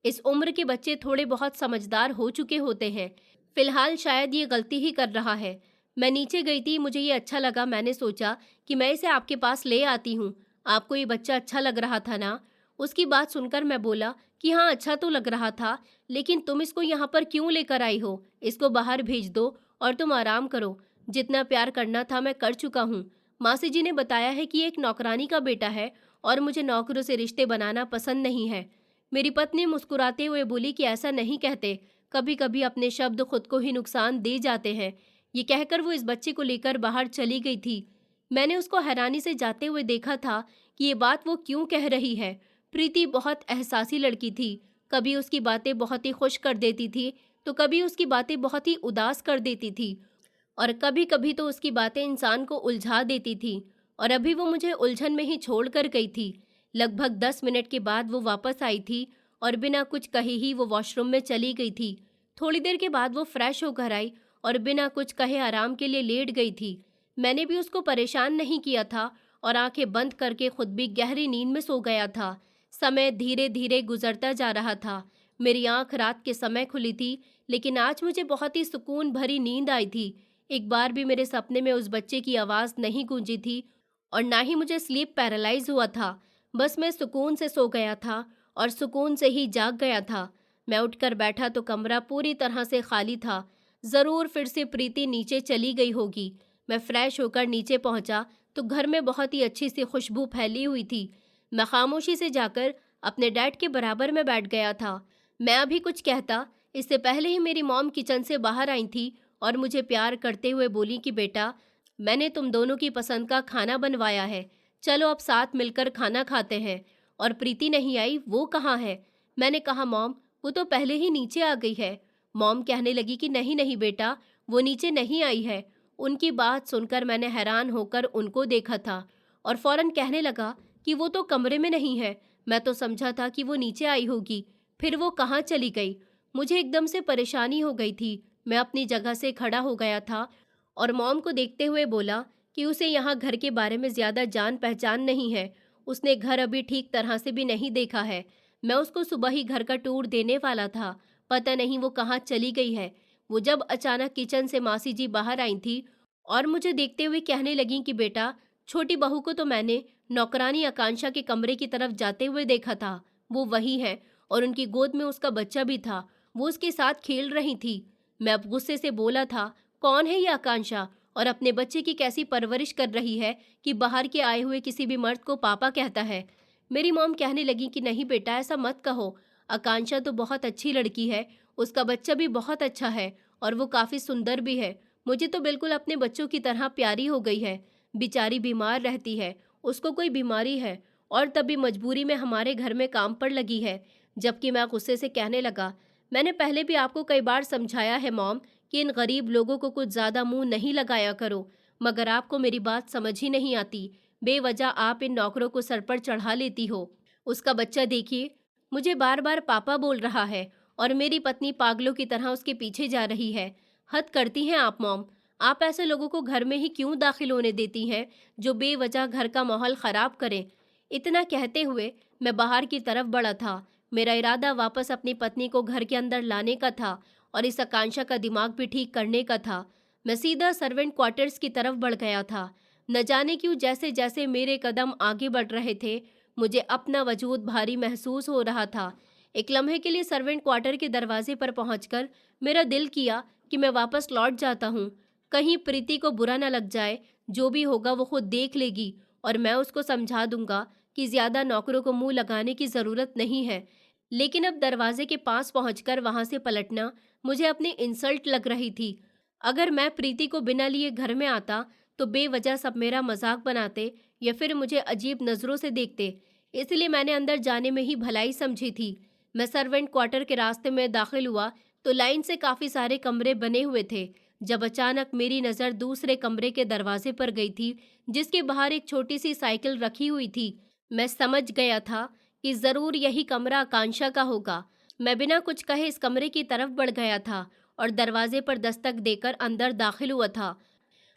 इस उम्र के बच्चे थोड़े बहुत समझदार हो चुके होते हैं। फिलहाल शायद ये गलती ही कर रहा है। मैं नीचे गई थी, मुझे ये अच्छा लगा। मैंने सोचा कि मैं इसे आपके पास ले आती हूँ। आपको ये बच्चा अच्छा लग रहा था ना? उसकी बात सुनकर मैं बोला कि हाँ, अच्छा तो लग रहा था, लेकिन तुम इसको यहाँ पर क्यों लेकर आई हो? इसको बाहर भेज दो और तुम आराम करो। जितना प्यार करना था मैं कर चुका हूँ। मासी जी ने बताया है कि एक नौकरानी का बेटा है, और मुझे नौकरों से रिश्ते बनाना पसंद नहीं है। मेरी पत्नी मुस्कुराते हुए बोली कि ऐसा नहीं कहते, कभी कभी अपने शब्द खुद को ही नुकसान दे जाते हैं। ये कहकर वो इस बच्चे को लेकर बाहर चली गई थी। मैंने उसको हैरानी से जाते हुए देखा था कि ये बात वो क्यों कह रही है। प्रीति बहुत एहसासी लड़की थी। कभी उसकी बातें बहुत ही खुश कर देती थी, तो कभी उसकी बातें बहुत ही उदास कर देती थी, और कभी कभी तो उसकी बातें इंसान को उलझा देती थी। और अभी वो मुझे उलझन में ही छोड़ कर गई थी। लगभग 10 मिनट के बाद वो वापस आई थी, और बिना कुछ कहे ही वो वॉशरूम में चली गई थी। थोड़ी देर के बाद वो फ्रेश होकर आई और बिना कुछ कहे आराम के लिए लेट गई थी। मैंने भी उसको परेशान नहीं किया था, और आंखें बंद करके खुद भी गहरी नींद में सो गया था। समय धीरे धीरे गुजरता जा रहा था। मेरी आंख रात के समय खुली थी, लेकिन आज मुझे बहुत ही सुकून भरी नींद आई थी। एक बार भी मेरे सपने में उस बच्चे की आवाज़ नहीं गूंजी थी, और ना ही मुझे स्लीप पैरालाइज हुआ था। बस मैं सुकून से सो गया था, और सुकून से ही जाग गया था। मैं उठकर बैठा तो कमरा पूरी तरह से खाली था। ज़रूर फिर से प्रीति नीचे चली गई होगी। मैं फ्रेश होकर नीचे पहुंचा तो घर में बहुत ही अच्छी सी खुशबू फैली हुई थी। मैं खामोशी से जाकर अपने डैड के बराबर में बैठ गया था। मैं अभी कुछ कहता, इससे पहले ही मेरी मॉम किचन से बाहर आई थी और मुझे प्यार करते हुए बोली कि बेटा, मैंने तुम दोनों की पसंद का खाना बनवाया है, चलो अब साथ मिलकर खाना खाते हैं। और प्रीति नहीं आई, वो कहाँ है? मैंने कहा मॉम, वो तो पहले ही नीचे आ गई है। मॉम कहने लगी कि नहीं नहीं बेटा, वो नीचे नहीं आई है। उनकी बात सुनकर मैंने हैरान होकर उनको देखा था, और फौरन कहने लगा कि वो तो कमरे में नहीं है। मैं तो समझा था कि वो नीचे आई होगी, फिर वो कहाँ चली गई? मुझे एकदम से परेशानी हो गई थी। मैं अपनी जगह से खड़ा हो गया था और मॉम को देखते हुए बोला कि उसे यहाँ घर के बारे में ज़्यादा जान पहचान नहीं है। उसने घर अभी ठीक तरह से भी नहीं देखा है। मैं उसको सुबह ही घर का टूर देने वाला था, पता नहीं वो कहाँ चली गई है। वो जब अचानक किचन से मासी जी बाहर आई थी और मुझे देखते हुए कहने लगी कि बेटा, छोटी बहू को तो मैंने नौकरानी आकांक्षा के कमरे की तरफ जाते हुए देखा था। वो वही है, और उनकी गोद में उसका बच्चा भी था। वो उसके साथ खेल रही थी। मैं अब गुस्से से बोला था, कौन है ये आकांक्षा, और अपने बच्चे की कैसी परवरिश कर रही है कि बाहर के आए हुए किसी भी मर्द को पापा कहता है। मेरी मॉम कहने लगी कि नहीं बेटा, ऐसा मत कहो। आकांक्षा तो बहुत अच्छी लड़की है, उसका बच्चा भी बहुत अच्छा है, और वो काफ़ी सुंदर भी है। मुझे तो बिल्कुल अपने बच्चों की तरह प्यारी हो गई है। बेचारी बीमार रहती है, उसको कोई बीमारी है, और तभी मजबूरी में हमारे घर में काम पर लगी है। जबकि मैं गुस्से से कहने लगा, मैंने पहले भी आपको कई बार समझाया है मॉम कि इन गरीब लोगों को कुछ ज़्यादा मुंह नहीं लगाया करो, मगर आपको मेरी बात समझ ही नहीं आती। बेवजह आप इन नौकरों को सर पर चढ़ा लेती हो। उसका बच्चा देखिए, मुझे बार बार पापा बोल रहा है, और मेरी पत्नी पागलों की तरह उसके पीछे जा रही है। हद करती हैं आप मॉम। आप ऐसे लोगों को घर में ही क्यों दाखिल होने देती हैं जो बेवजह घर का माहौल ख़राब करें? इतना कहते हुए मैं बाहर की तरफ बढ़ा था। मेरा इरादा वापस अपनी पत्नी को घर के अंदर लाने का था, और इस आकांक्षा का दिमाग भी ठीक करने का था। मैं सीधा सर्वेंट क्वार्टर्स की तरफ बढ़ गया था। न जाने क्यों जैसे जैसे मेरे कदम आगे बढ़ रहे थे, मुझे अपना वजूद भारी महसूस हो रहा था। एक लम्हे के लिए सर्वेंट क्वार्टर के दरवाजे पर पहुंचकर मेरा दिल किया कि मैं वापस लौट जाता हूँ। कहीं प्रीति को बुरा न लग जाए, जो भी होगा वो खुद देख लेगी, और मैं उसको समझा दूंगा कि ज़्यादा नौकरों को मुंह लगाने की ज़रूरत नहीं है। लेकिन अब दरवाजे के पास पहुंचकर वहां से पलटना मुझे अपनी इंसल्ट लग रही थी। अगर मैं प्रीति को बिना लिए घर में आता तो बेवजह सब मेरा मजाक बनाते या फिर मुझे अजीब नज़रों से देखते। इसलिए मैंने अंदर जाने में ही भलाई समझी थी। मैं सर्वेंट क्वार्टर के रास्ते में दाखिल हुआ तो लाइन से काफ़ी सारे कमरे बने हुए थे। जब अचानक मेरी नज़र दूसरे कमरे के दरवाजे पर गई थी, जिसके बाहर एक छोटी सी साइकिल रखी हुई थी। मैं समझ गया था कि ज़रूर यही कमरा आकांक्षा का होगा। मैं बिना कुछ कहे इस कमरे की तरफ बढ़ गया था और दरवाजे पर दस्तक देकर अंदर दाखिल हुआ था।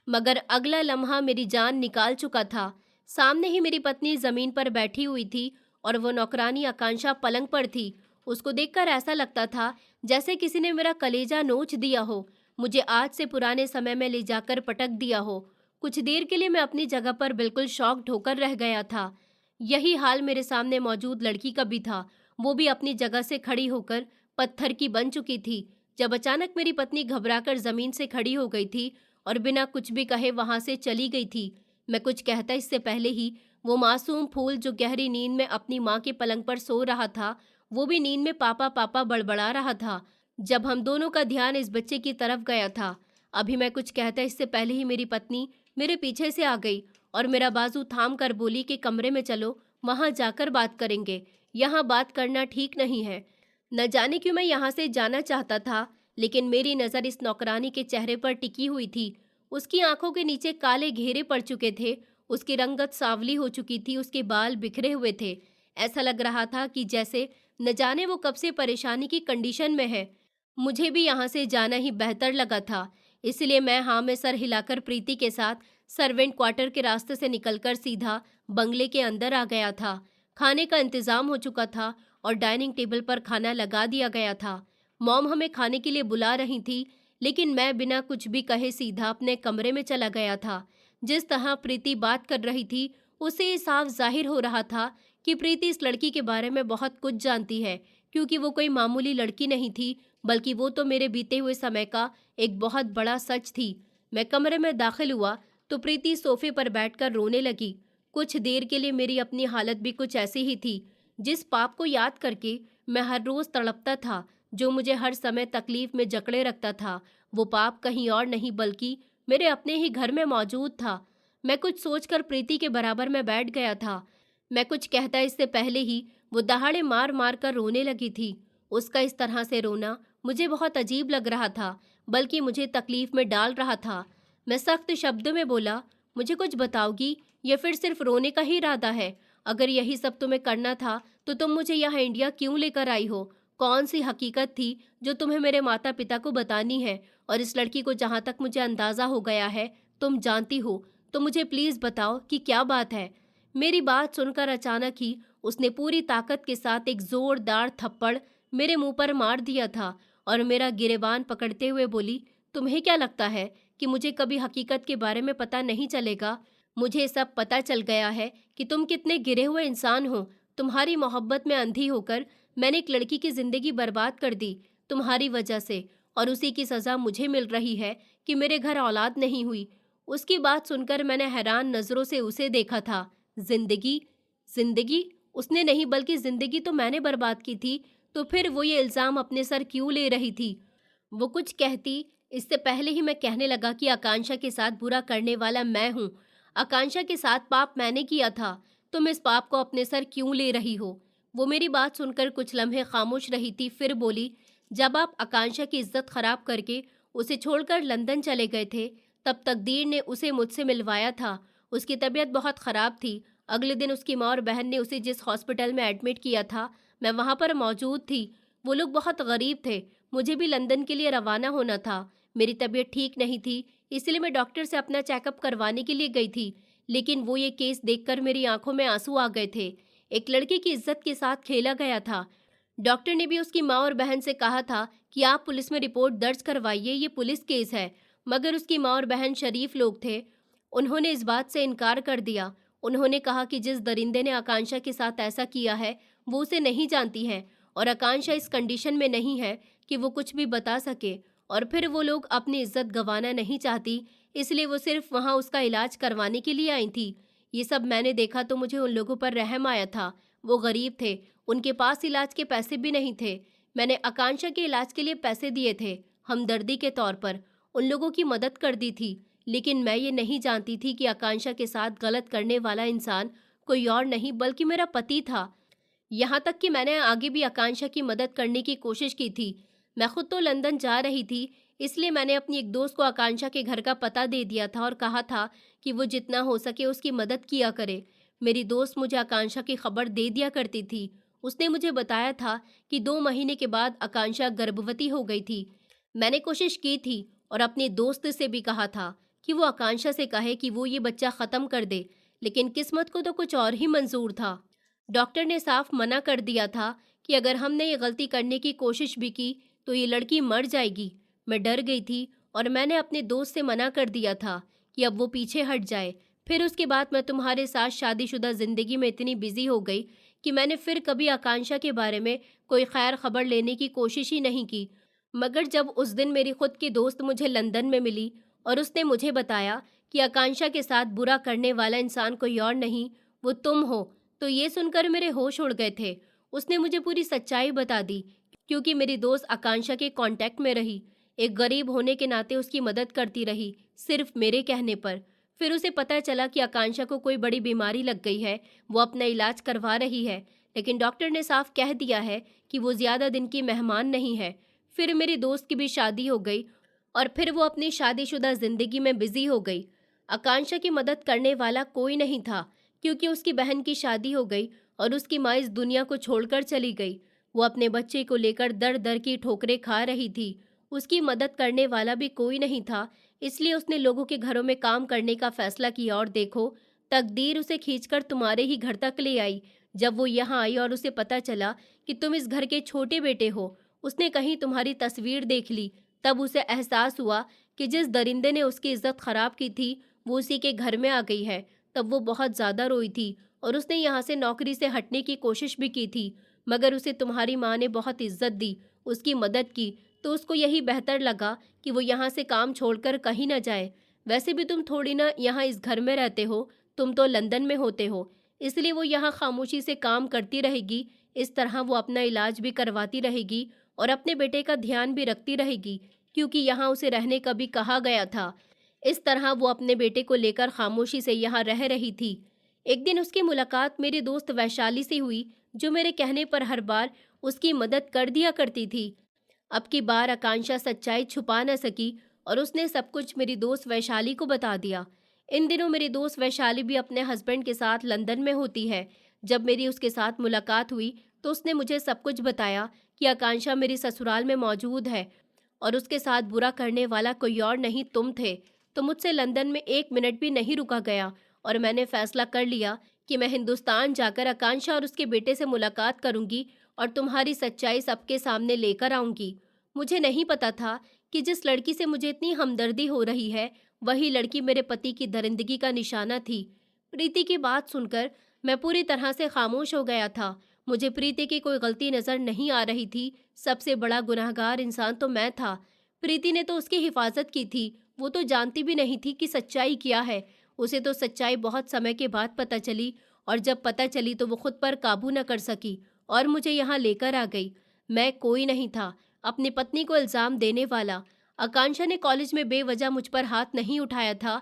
मगर अगला लम्हा मेरी जान निकाल चुका था। सामने ही मेरी पत्नी जमीन पर बैठी हुई थी और वो नौकरानी आकांक्षा पलंग पर थी। उसको देखकर ऐसा लगता था जैसे किसी ने मेरा कलेजा नोच दिया हो, मुझे आज से पुराने समय में ले जाकर पटक दिया हो। कुछ देर के लिए मैं अपनी जगह पर बिल्कुल शॉक्ड होकर रह गया था। यही हाल मेरे सामने मौजूद लड़की का भी था। वो भी अपनी जगह से खड़ी होकर पत्थर की बन चुकी थी। जब अचानक मेरी पत्नी घबराकर जमीन से खड़ी हो गई थी और बिना कुछ भी कहे वहां से चली गई थी। मैं कुछ कहता इससे पहले ही वो मासूम फूल जो गहरी नींद में अपनी माँ के पलंग पर सो रहा था, वो भी नींद में पापा पापा बड़बड़ा रहा था। जब हम दोनों का ध्यान इस बच्चे की तरफ गया था, अभी मैं कुछ कहता इससे पहले ही मेरी पत्नी मेरे पीछे से आ गई और मेरा बाजू थाम कर बोली कि कमरे में चलो, वहां जाकर बात करेंगे, यहाँ बात करना ठीक नहीं है। न जाने क्यों मैं यहाँ से जाना चाहता था, लेकिन मेरी नज़र इस नौकरानी के चेहरे पर टिकी हुई थी। उसकी आंखों के नीचे काले घेरे पड़ चुके थे, उसकी रंगत सांवली हो चुकी थी, उसके बाल बिखरे हुए थे। ऐसा लग रहा था कि जैसे न जाने वो कब से परेशानी की कंडीशन में है। मुझे भी यहाँ से जाना ही बेहतर लगा था, इसलिए मैं हाँ में सर हिलाकर प्रीति के साथ सर्वेंट क्वार्टर के रास्ते से निकलकर सीधा बंगले के अंदर आ गया था। खाने का इंतजाम हो चुका था और डाइनिंग टेबल पर खाना लगा दिया गया था। मॉम हमें खाने के लिए बुला रही थी, लेकिन मैं बिना कुछ भी कहे सीधा अपने कमरे में चला गया था। जिस तरह प्रीति बात कर रही थी, उससे ये साफ जाहिर हो रहा था कि प्रीति इस लड़की के बारे में बहुत कुछ जानती है, क्योंकि वो कोई मामूली लड़की नहीं थी, बल्कि वो तो मेरे बीते हुए समय का एक बहुत बड़ा सच थी। मैं कमरे में दाखिल हुआ तो प्रीति सोफे पर बैठकर रोने लगी। कुछ देर के लिए मेरी अपनी हालत भी कुछ ऐसी ही थी। जिस पाप को याद करके मैं हर रोज तड़पता था, जो मुझे हर समय तकलीफ में जकड़े रखता था, वो पाप कहीं और नहीं बल्कि मेरे अपने ही घर में मौजूद था। मैं कुछ सोचकर प्रीति के बराबर में बैठ गया था। मैं कुछ कहता इससे पहले ही वो दहाड़े मार मार कर रोने लगी थी। उसका इस तरह से रोना मुझे बहुत अजीब लग रहा था, बल्कि मुझे तकलीफ में डाल रहा था। मैं सख्त शब्दों में बोला, मुझे कुछ बताओगी या फिर सिर्फ रोने का ही इरादा है? अगर यही सब तुम्हें करना था तो तुम मुझे यहाँ इंडिया क्यों लेकर आई हो? कौन सी हकीकत थी जो तुम्हें मेरे माता पिता को बतानी है? और इस लड़की को जहाँ तक मुझे अंदाज़ा हो गया है तुम जानती हो, तो मुझे प्लीज़ बताओ कि क्या बात है। मेरी बात सुनकर अचानक ही उसने पूरी ताकत के साथ एक जोरदार थप्पड़ मेरे मुंह पर मार दिया था और मेरा गिरेबान पकड़ते हुए बोली, तुम्हें क्या लगता है कि मुझे कभी हकीकत के बारे में पता नहीं चलेगा? मुझे सब पता चल गया है कि तुम कितने गिरे हुए इंसान हो। तुम्हारी मोहब्बत में अंधी होकर मैंने एक लड़की की जिंदगी बर्बाद कर दी तुम्हारी वजह से, और उसी की सज़ा मुझे मिल रही है कि मेरे घर औलाद नहीं हुई। उसकी बात सुनकर मैंने हैरान नज़रों से उसे देखा था। जिंदगी? जिंदगी उसने नहीं, बल्कि जिंदगी तो मैंने बर्बाद की थी। तो फिर वो ये इल्ज़ाम अपने सर क्यों ले रही थी? वो कुछ कहती इससे पहले ही मैं कहने लगा कि आकांक्षा के साथ बुरा करने वाला मैं हूँ। आकांक्षा के साथ पाप मैंने किया था। तुम इस पाप को अपने सर क्यों ले रही हो? वो मेरी बात सुनकर कुछ लम्हे खामोश रही थी, फिर बोली, जब आप आकांक्षा की इज्जत खराब करके उसे छोड़कर लंदन चले गए थे, तब तकदीर ने उसे मुझसे मिलवाया था। उसकी तबीयत बहुत ख़राब थी। अगले दिन उसकी माँ और बहन ने उसे जिस हॉस्पिटल में एडमिट किया था, मैं वहाँ पर मौजूद थी। वो लोग बहुत गरीब थे। मुझे भी लंदन के लिए रवाना होना था। मेरी तबीयत ठीक नहीं थी, इसलिए मैं डॉक्टर से अपना चेकअप करवाने के लिए गई थी। लेकिन वो ये केस देखकर मेरी आंखों में आंसू आ गए थे। एक लड़के की इज्जत के साथ खेला गया था। डॉक्टर ने भी उसकी माँ और बहन से कहा था कि आप पुलिस में रिपोर्ट दर्ज करवाइए, ये पुलिस केस है। मगर उसकी माँ और बहन शरीफ लोग थे। उन्होंने इस बात से इनकार कर दिया। उन्होंने कहा कि जिस दरिंदे ने आकांक्षा के साथ ऐसा किया है, वो उसे नहीं जानती है और आकांक्षा इस कंडीशन में नहीं है कि वो कुछ भी बता सके। और फिर वो लोग अपनी इज्जत गंवाना नहीं चाहती, इसलिए वो सिर्फ वहाँ उसका इलाज करवाने के लिए आई थी। ये सब मैंने देखा तो मुझे उन लोगों पर रहम आया था। वो गरीब थे, उनके पास इलाज के पैसे भी नहीं थे। मैंने आकांक्षा के इलाज के लिए पैसे दिए थे, हमदर्दी के तौर पर। उन लोगों की मदद कर दी थी, लेकिन मैं ये नहीं जानती थी कि आकांक्षा के साथ गलत करने वाला इंसान कोई और नहीं बल्कि मेरा पति था। यहाँ तक कि मैंने आगे भी आकांक्षा की मदद करने की कोशिश की थी। मैं खुद तो लंदन जा रही थी, इसलिए मैंने अपनी एक दोस्त को आकांक्षा के घर का पता दे दिया था और कहा था कि वो जितना हो सके उसकी मदद किया करे। मेरी दोस्त मुझे आकांक्षा की खबर दे दिया करती थी। उसने मुझे बताया था कि 2 महीने के बाद आकांक्षा गर्भवती हो गई थी। मैंने कोशिश की थी और अपनी दोस्त से भी कहा था कि वो आकांक्षा से कहे कि वो ये बच्चा ख़त्म कर दे, लेकिन किस्मत को तो कुछ और ही मंजूर था। डॉक्टर ने साफ मना कर दिया था कि अगर हमने ये गलती करने की कोशिश भी की तो ये लड़की मर जाएगी। मैं डर गई थी और मैंने अपने दोस्त से मना कर दिया था कि अब वो पीछे हट जाए। फिर उसके बाद मैं तुम्हारे साथ शादीशुदा ज़िंदगी में इतनी बिजी हो गई कि मैंने फिर कभी आकांक्षा के बारे में कोई खैर खबर लेने की कोशिश ही नहीं की। मगर जब उस दिन मेरी खुद की दोस्त मुझे लंदन में मिली और उसने मुझे बताया कि आकांक्षा के साथ बुरा करने वाला इंसान कोई और नहीं, वो तुम हो, तो ये सुनकर मेरे होश उड़ गए थे। उसने मुझे पूरी सच्चाई बता दी, क्योंकि मेरी दोस्त आकांक्षा के कांटेक्ट में रही। एक गरीब होने के नाते उसकी मदद करती रही, सिर्फ मेरे कहने पर। फिर उसे पता चला कि आकांक्षा को कोई बड़ी बीमारी लग गई है, वो अपना इलाज करवा रही है, लेकिन डॉक्टर ने साफ कह दिया है कि वो ज़्यादा दिन की मेहमान नहीं है। फिर मेरी दोस्त की भी शादी हो गई और फिर वो अपनी शादीशुदा ज़िंदगी में बिजी हो गई। आकांक्षा की मदद करने वाला कोई नहीं था, क्योंकि उसकी बहन की शादी हो गई और उसकी माँ इस दुनिया को छोड़कर चली गई। वो अपने बच्चे को लेकर दर दर की ठोकरें खा रही थी। उसकी मदद करने वाला भी कोई नहीं था, इसलिए उसने लोगों के घरों में काम करने का फैसला किया और देखो, तकदीर उसे खींचकर तुम्हारे ही घर तक ले आई। जब वो यहाँ आई और उसे पता चला कि तुम इस घर के छोटे बेटे हो, उसने कहीं तुम्हारी तस्वीर देख ली। तब उसे एहसास हुआ कि जिस दरिंदे ने उसकी इज्जत खराब की थी वो उसी के घर में आ गई है। तब वो बहुत ज़्यादा रोई थी और उसने यहाँ से नौकरी से हटने की कोशिश भी की थी, मगर उसे तुम्हारी माँ ने बहुत इज्जत दी, उसकी मदद की, तो उसको यही बेहतर लगा कि वो यहाँ से काम छोड़कर कहीं न जाए। वैसे भी तुम थोड़ी ना यहाँ इस घर में रहते हो, तुम तो लंदन में होते हो, इसलिए वो यहाँ खामोशी से काम करती रहेगी। इस तरह वो अपना इलाज भी करवाती रहेगी और अपने बेटे का ध्यान भी रखती रहेगी, क्योंकि यहाँ उसे रहने का भी कहा गया था। इस तरह वो अपने बेटे को लेकर खामोशी से यहाँ रह रही थी। एक दिन उसकी मुलाकात मेरी दोस्त वैशाली से हुई, जो मेरे कहने पर हर बार उसकी मदद कर दिया करती थी। अब की बार आकांक्षा सच्चाई छुपा न सकी और उसने सब कुछ मेरी दोस्त वैशाली को बता दिया। इन दिनों मेरी दोस्त वैशाली भी अपने हस्बैंड के साथ लंदन में होती है। जब मेरी उसके साथ मुलाकात हुई तो उसने मुझे सब कुछ बताया कि आकांक्षा मेरी ससुराल में मौजूद है और उसके साथ बुरा करने वाला कोई और नहीं, तुम थे। तो मुझसे लंदन में 1 मिनट भी नहीं रुका गया और मैंने फैसला कर लिया कि मैं हिंदुस्तान जाकर आकांक्षा और उसके बेटे से मुलाकात करूंगी और तुम्हारी सच्चाई सबके सामने लेकर आऊंगी। मुझे नहीं पता था कि जिस लड़की से मुझे इतनी हमदर्दी हो रही है, वही लड़की मेरे पति की दरिंदगी का निशाना थी। प्रीति की बात सुनकर मैं पूरी तरह से खामोश हो गया था। मुझे प्रीति की कोई गलती नजर नहीं आ रही थी। सबसे बड़ा गुनाहगार इंसान तो मैं था। प्रीति ने तो उसकी हिफाजत की थी, वो तो जानती भी नहीं थी कि सच्चाई क्या है। उसे तो सच्चाई बहुत समय के बाद पता चली और जब पता चली तो वो खुद पर काबू न कर सकी और मुझे यहाँ लेकर आ गई। मैं कोई नहीं था अपनी पत्नी को इल्ज़ाम देने वाला। आकांक्षा ने कॉलेज में बेवजह मुझ पर हाथ नहीं उठाया था,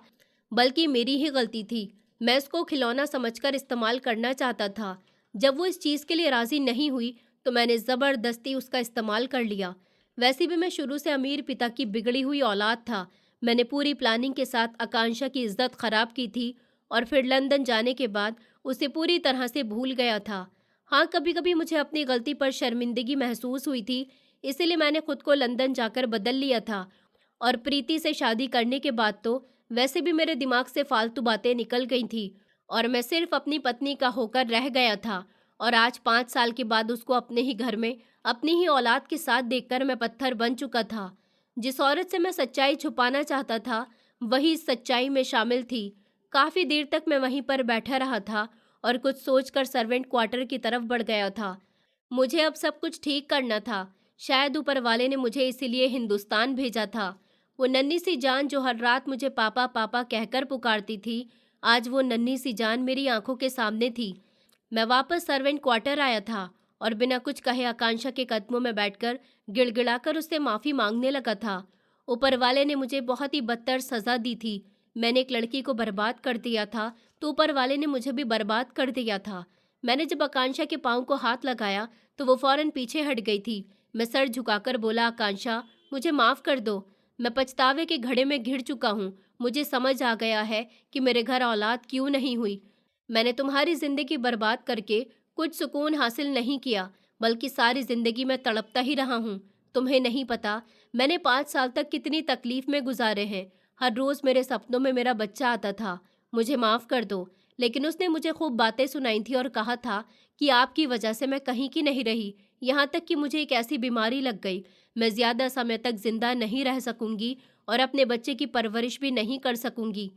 बल्कि मेरी ही गलती थी। मैं उसको खिलौना समझकर इस्तेमाल करना चाहता था। जब वो इस चीज़ के लिए राज़ी नहीं हुई तो मैंने ज़बरदस्ती उसका इस्तेमाल कर लिया। वैसे भी मैं शुरू से अमीर पिता की बिगड़ी हुई औलाद था। मैंने पूरी प्लानिंग के साथ आकांक्षा की इज्जत खराब की थी और फिर लंदन जाने के बाद उसे पूरी तरह से भूल गया था। हाँ, कभी कभी मुझे अपनी गलती पर शर्मिंदगी महसूस हुई थी, इसीलिए मैंने खुद को लंदन जाकर बदल लिया था। और प्रीति से शादी करने के बाद तो वैसे भी मेरे दिमाग से फालतू बातें निकल गई थी और मैं सिर्फ अपनी पत्नी का होकर रह गया था। और आज 5 साल के बाद उसको अपने ही घर में अपनी ही औलाद के साथ देखकर मैं पत्थर बन चुका था। जिस औरत से मैं सच्चाई छुपाना चाहता था वही इस सच्चाई में शामिल थी। काफ़ी देर तक मैं वहीं पर बैठा रहा था और कुछ सोचकर सर्वेंट क्वार्टर की तरफ बढ़ गया था। मुझे अब सब कुछ ठीक करना था। शायद ऊपर वाले ने मुझे इसीलिए हिंदुस्तान भेजा था। वो नन्ही सी जान जो हर रात मुझे पापा पापा कहकर पुकारती थी, आज वो नन्ही सी जान मेरी आंखों के सामने थी। मैं वापस सर्वेंट क्वार्टर आया था और बिना कुछ कहे आकांक्षा के कदमों में बैठकर गिड़गिड़ाकर उससे माफ़ी मांगने लगा था। ऊपर वाले ने मुझे बहुत ही बदतर सज़ा दी थी। मैंने एक लड़की को बर्बाद कर दिया था, तो ऊपर वाले ने मुझे भी बर्बाद कर दिया था। मैंने जब आकांक्षा के पाँव को हाथ लगाया तो वो फ़ौरन पीछे हट गई थी। मैं सर झुकाकर बोला, आकांक्षा, मुझे माफ़ कर दो। मैं पछतावे के घड़े में घिर चुका हूँ। मुझे समझ आ गया है कि मेरे घर औलाद क्यों नहीं हुई। मैंने तुम्हारी ज़िंदगी बर्बाद करके कुछ सुकून हासिल नहीं किया, बल्कि सारी ज़िंदगी मैं तड़पता ही रहा हूँ। तुम्हें नहीं पता मैंने 5 साल तक कितनी तकलीफ़ में गुजारे हैं। हर रोज़ मेरे सपनों में मेरा बच्चा आता था। मुझे माफ़ कर दो। लेकिन उसने मुझे खूब बातें सुनाई थी और कहा था कि आपकी वजह से मैं कहीं की नहीं रही। यहाँ तक कि मुझे एक ऐसी बीमारी लग गई, मैं ज़्यादा समय तक जिंदा नहीं रह सकूंगी और अपने बच्चे की परवरिश भी नहीं कर सकूंगी।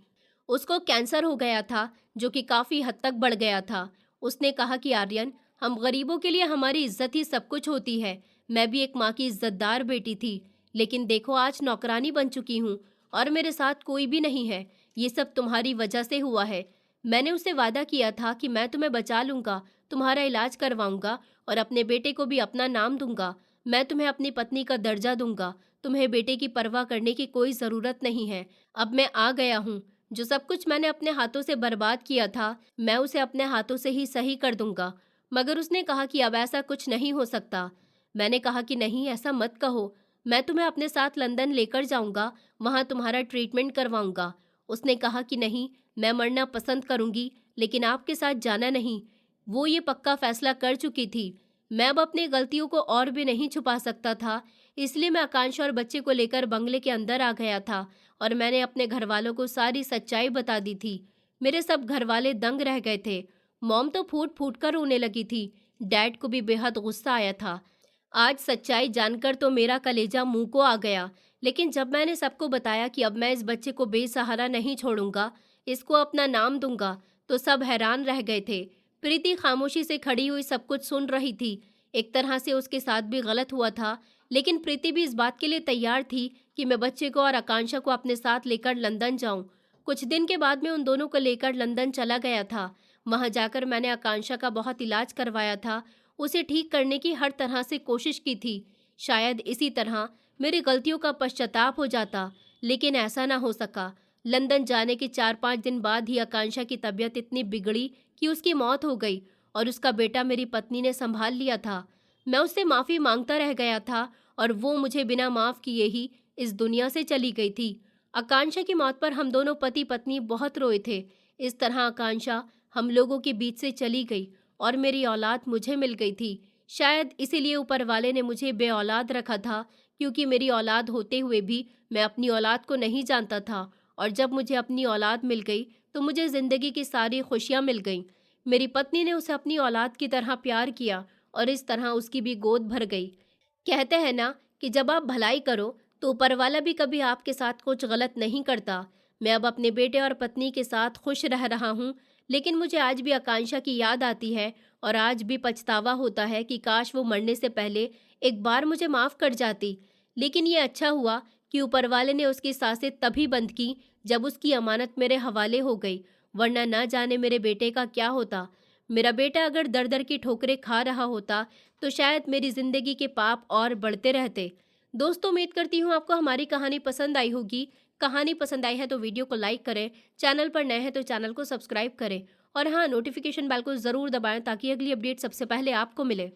उसको कैंसर हो गया था, जो कि काफ़ी हद तक बढ़ गया था। उसने कहा कि आर्यन, हम गरीबों के लिए हमारी इज्जत ही सब कुछ होती है। मैं भी एक माँ की इज्जतदार बेटी थी, लेकिन देखो आज नौकरानी बन चुकी हूँ और मेरे साथ कोई भी नहीं है। ये सब तुम्हारी वजह से हुआ है। मैंने उससे वादा किया था कि मैं तुम्हें बचा लूँगा, तुम्हारा इलाज करवाऊँगा और अपने बेटे को भी अपना नाम दूँगा। मैं तुम्हें अपनी पत्नी का दर्जा दूँगा। तुम्हें बेटे की परवाह करने की कोई ज़रूरत नहीं है। अब मैं आ गया हूँ। जो सब कुछ मैंने अपने हाथों से बर्बाद किया था, मैं उसे अपने हाथों से ही सही कर दूँगा। मगर उसने कहा कि अब ऐसा कुछ नहीं हो सकता। मैंने कहा कि नहीं, ऐसा मत कहो। मैं तुम्हें अपने साथ लंदन लेकर जाऊँगा, वहाँ तुम्हारा ट्रीटमेंट करवाऊँगा। उसने कहा कि नहीं, मैं मरना पसंद करूँगी, लेकिन आपके साथ जाना नहीं। वो ये पक्का फैसला कर चुकी थी। मैं अब अपनी गलतियों को और भी नहीं छुपा सकता था, इसलिए मैं आकांक्षा और बच्चे को लेकर बंगले के अंदर आ गया था और मैंने अपने घर वालों को सारी सच्चाई बता दी थी। मेरे सब घर वाले दंग रह गए थे। मॉम तो फूट फूट कर रोने लगी थी। डैड को भी बेहद गुस्सा आया था। आज सच्चाई जानकर तो मेरा कलेजा मुंह को आ गया, लेकिन जब मैंने सबको बताया कि अब मैं इस बच्चे को बेसहारा नहीं छोड़ूंगा, इसको अपना नाम दूंगा, तो सब हैरान रह गए थे। प्रीति खामोशी से खड़ी हुई सब कुछ सुन रही थी। एक तरह से उसके साथ भी गलत हुआ था, लेकिन प्रीति भी इस बात के लिए तैयार थी कि मैं बच्चे को और आकांक्षा को अपने साथ लेकर लंदन जाऊं। कुछ दिन के बाद मैं उन दोनों को लेकर लंदन चला गया था। वहां जाकर मैंने आकांक्षा का बहुत इलाज करवाया था, उसे ठीक करने की हर तरह से कोशिश की थी। शायद इसी तरह मेरी गलतियों का पश्चाताप हो जाता, लेकिन ऐसा ना हो सका। लंदन जाने के 4-5 दिन बाद ही आकांक्षा की तबीयत इतनी बिगड़ी कि उसकी मौत हो गई और उसका बेटा मेरी पत्नी ने संभाल लिया था। मैं उससे माफ़ी मांगता रह गया था और वो मुझे बिना माफ़ किए ही इस दुनिया से चली गई थी। आकांक्षा की मौत पर हम दोनों पति पत्नी बहुत रोए थे। इस तरह आकांक्षा हम लोगों के बीच से चली गई और मेरी औलाद मुझे मिल गई थी। शायद इसीलिए ऊपर वाले ने मुझे बे औलाद रखा था, क्योंकि मेरी औलाद होते हुए भी मैं अपनी औलाद को नहीं जानता था और जब मुझे अपनी औलाद मिल गई तो मुझे ज़िंदगी की सारी खुशियाँ मिल गईं। मेरी पत्नी ने उसे अपनी औलाद की तरह प्यार किया और इस तरह उसकी भी गोद भर गई। कहते हैं ना कि जब आप भलाई करो तो ऊपर वाला भी कभी आपके साथ कुछ गलत नहीं करता। मैं अब अपने बेटे और पत्नी के साथ खुश रह रहा हूँ, लेकिन मुझे आज भी आकांक्षा की याद आती है और आज भी पछतावा होता है कि काश वो मरने से पहले एक बार मुझे माफ़ कर जाती। लेकिन ये अच्छा हुआ कि ऊपर वाले ने उसकी सांसें तभी बंद की जब उसकी अमानत मेरे हवाले हो गई, वरना ना जाने मेरे बेटे का क्या होता। मेरा बेटा अगर दर दर की ठोकरें खा रहा होता तो शायद मेरी ज़िंदगी के पाप और बढ़ते रहते। दोस्तों, उम्मीद करती हूँ आपको हमारी कहानी पसंद आई होगी। कहानी पसंद आई है तो वीडियो को लाइक करें, चैनल पर नए हैं तो चैनल को सब्सक्राइब करें और हाँ, नोटिफिकेशन बेल को ज़रूर दबाएं ताकि अगली अपडेट सबसे पहले आपको मिले।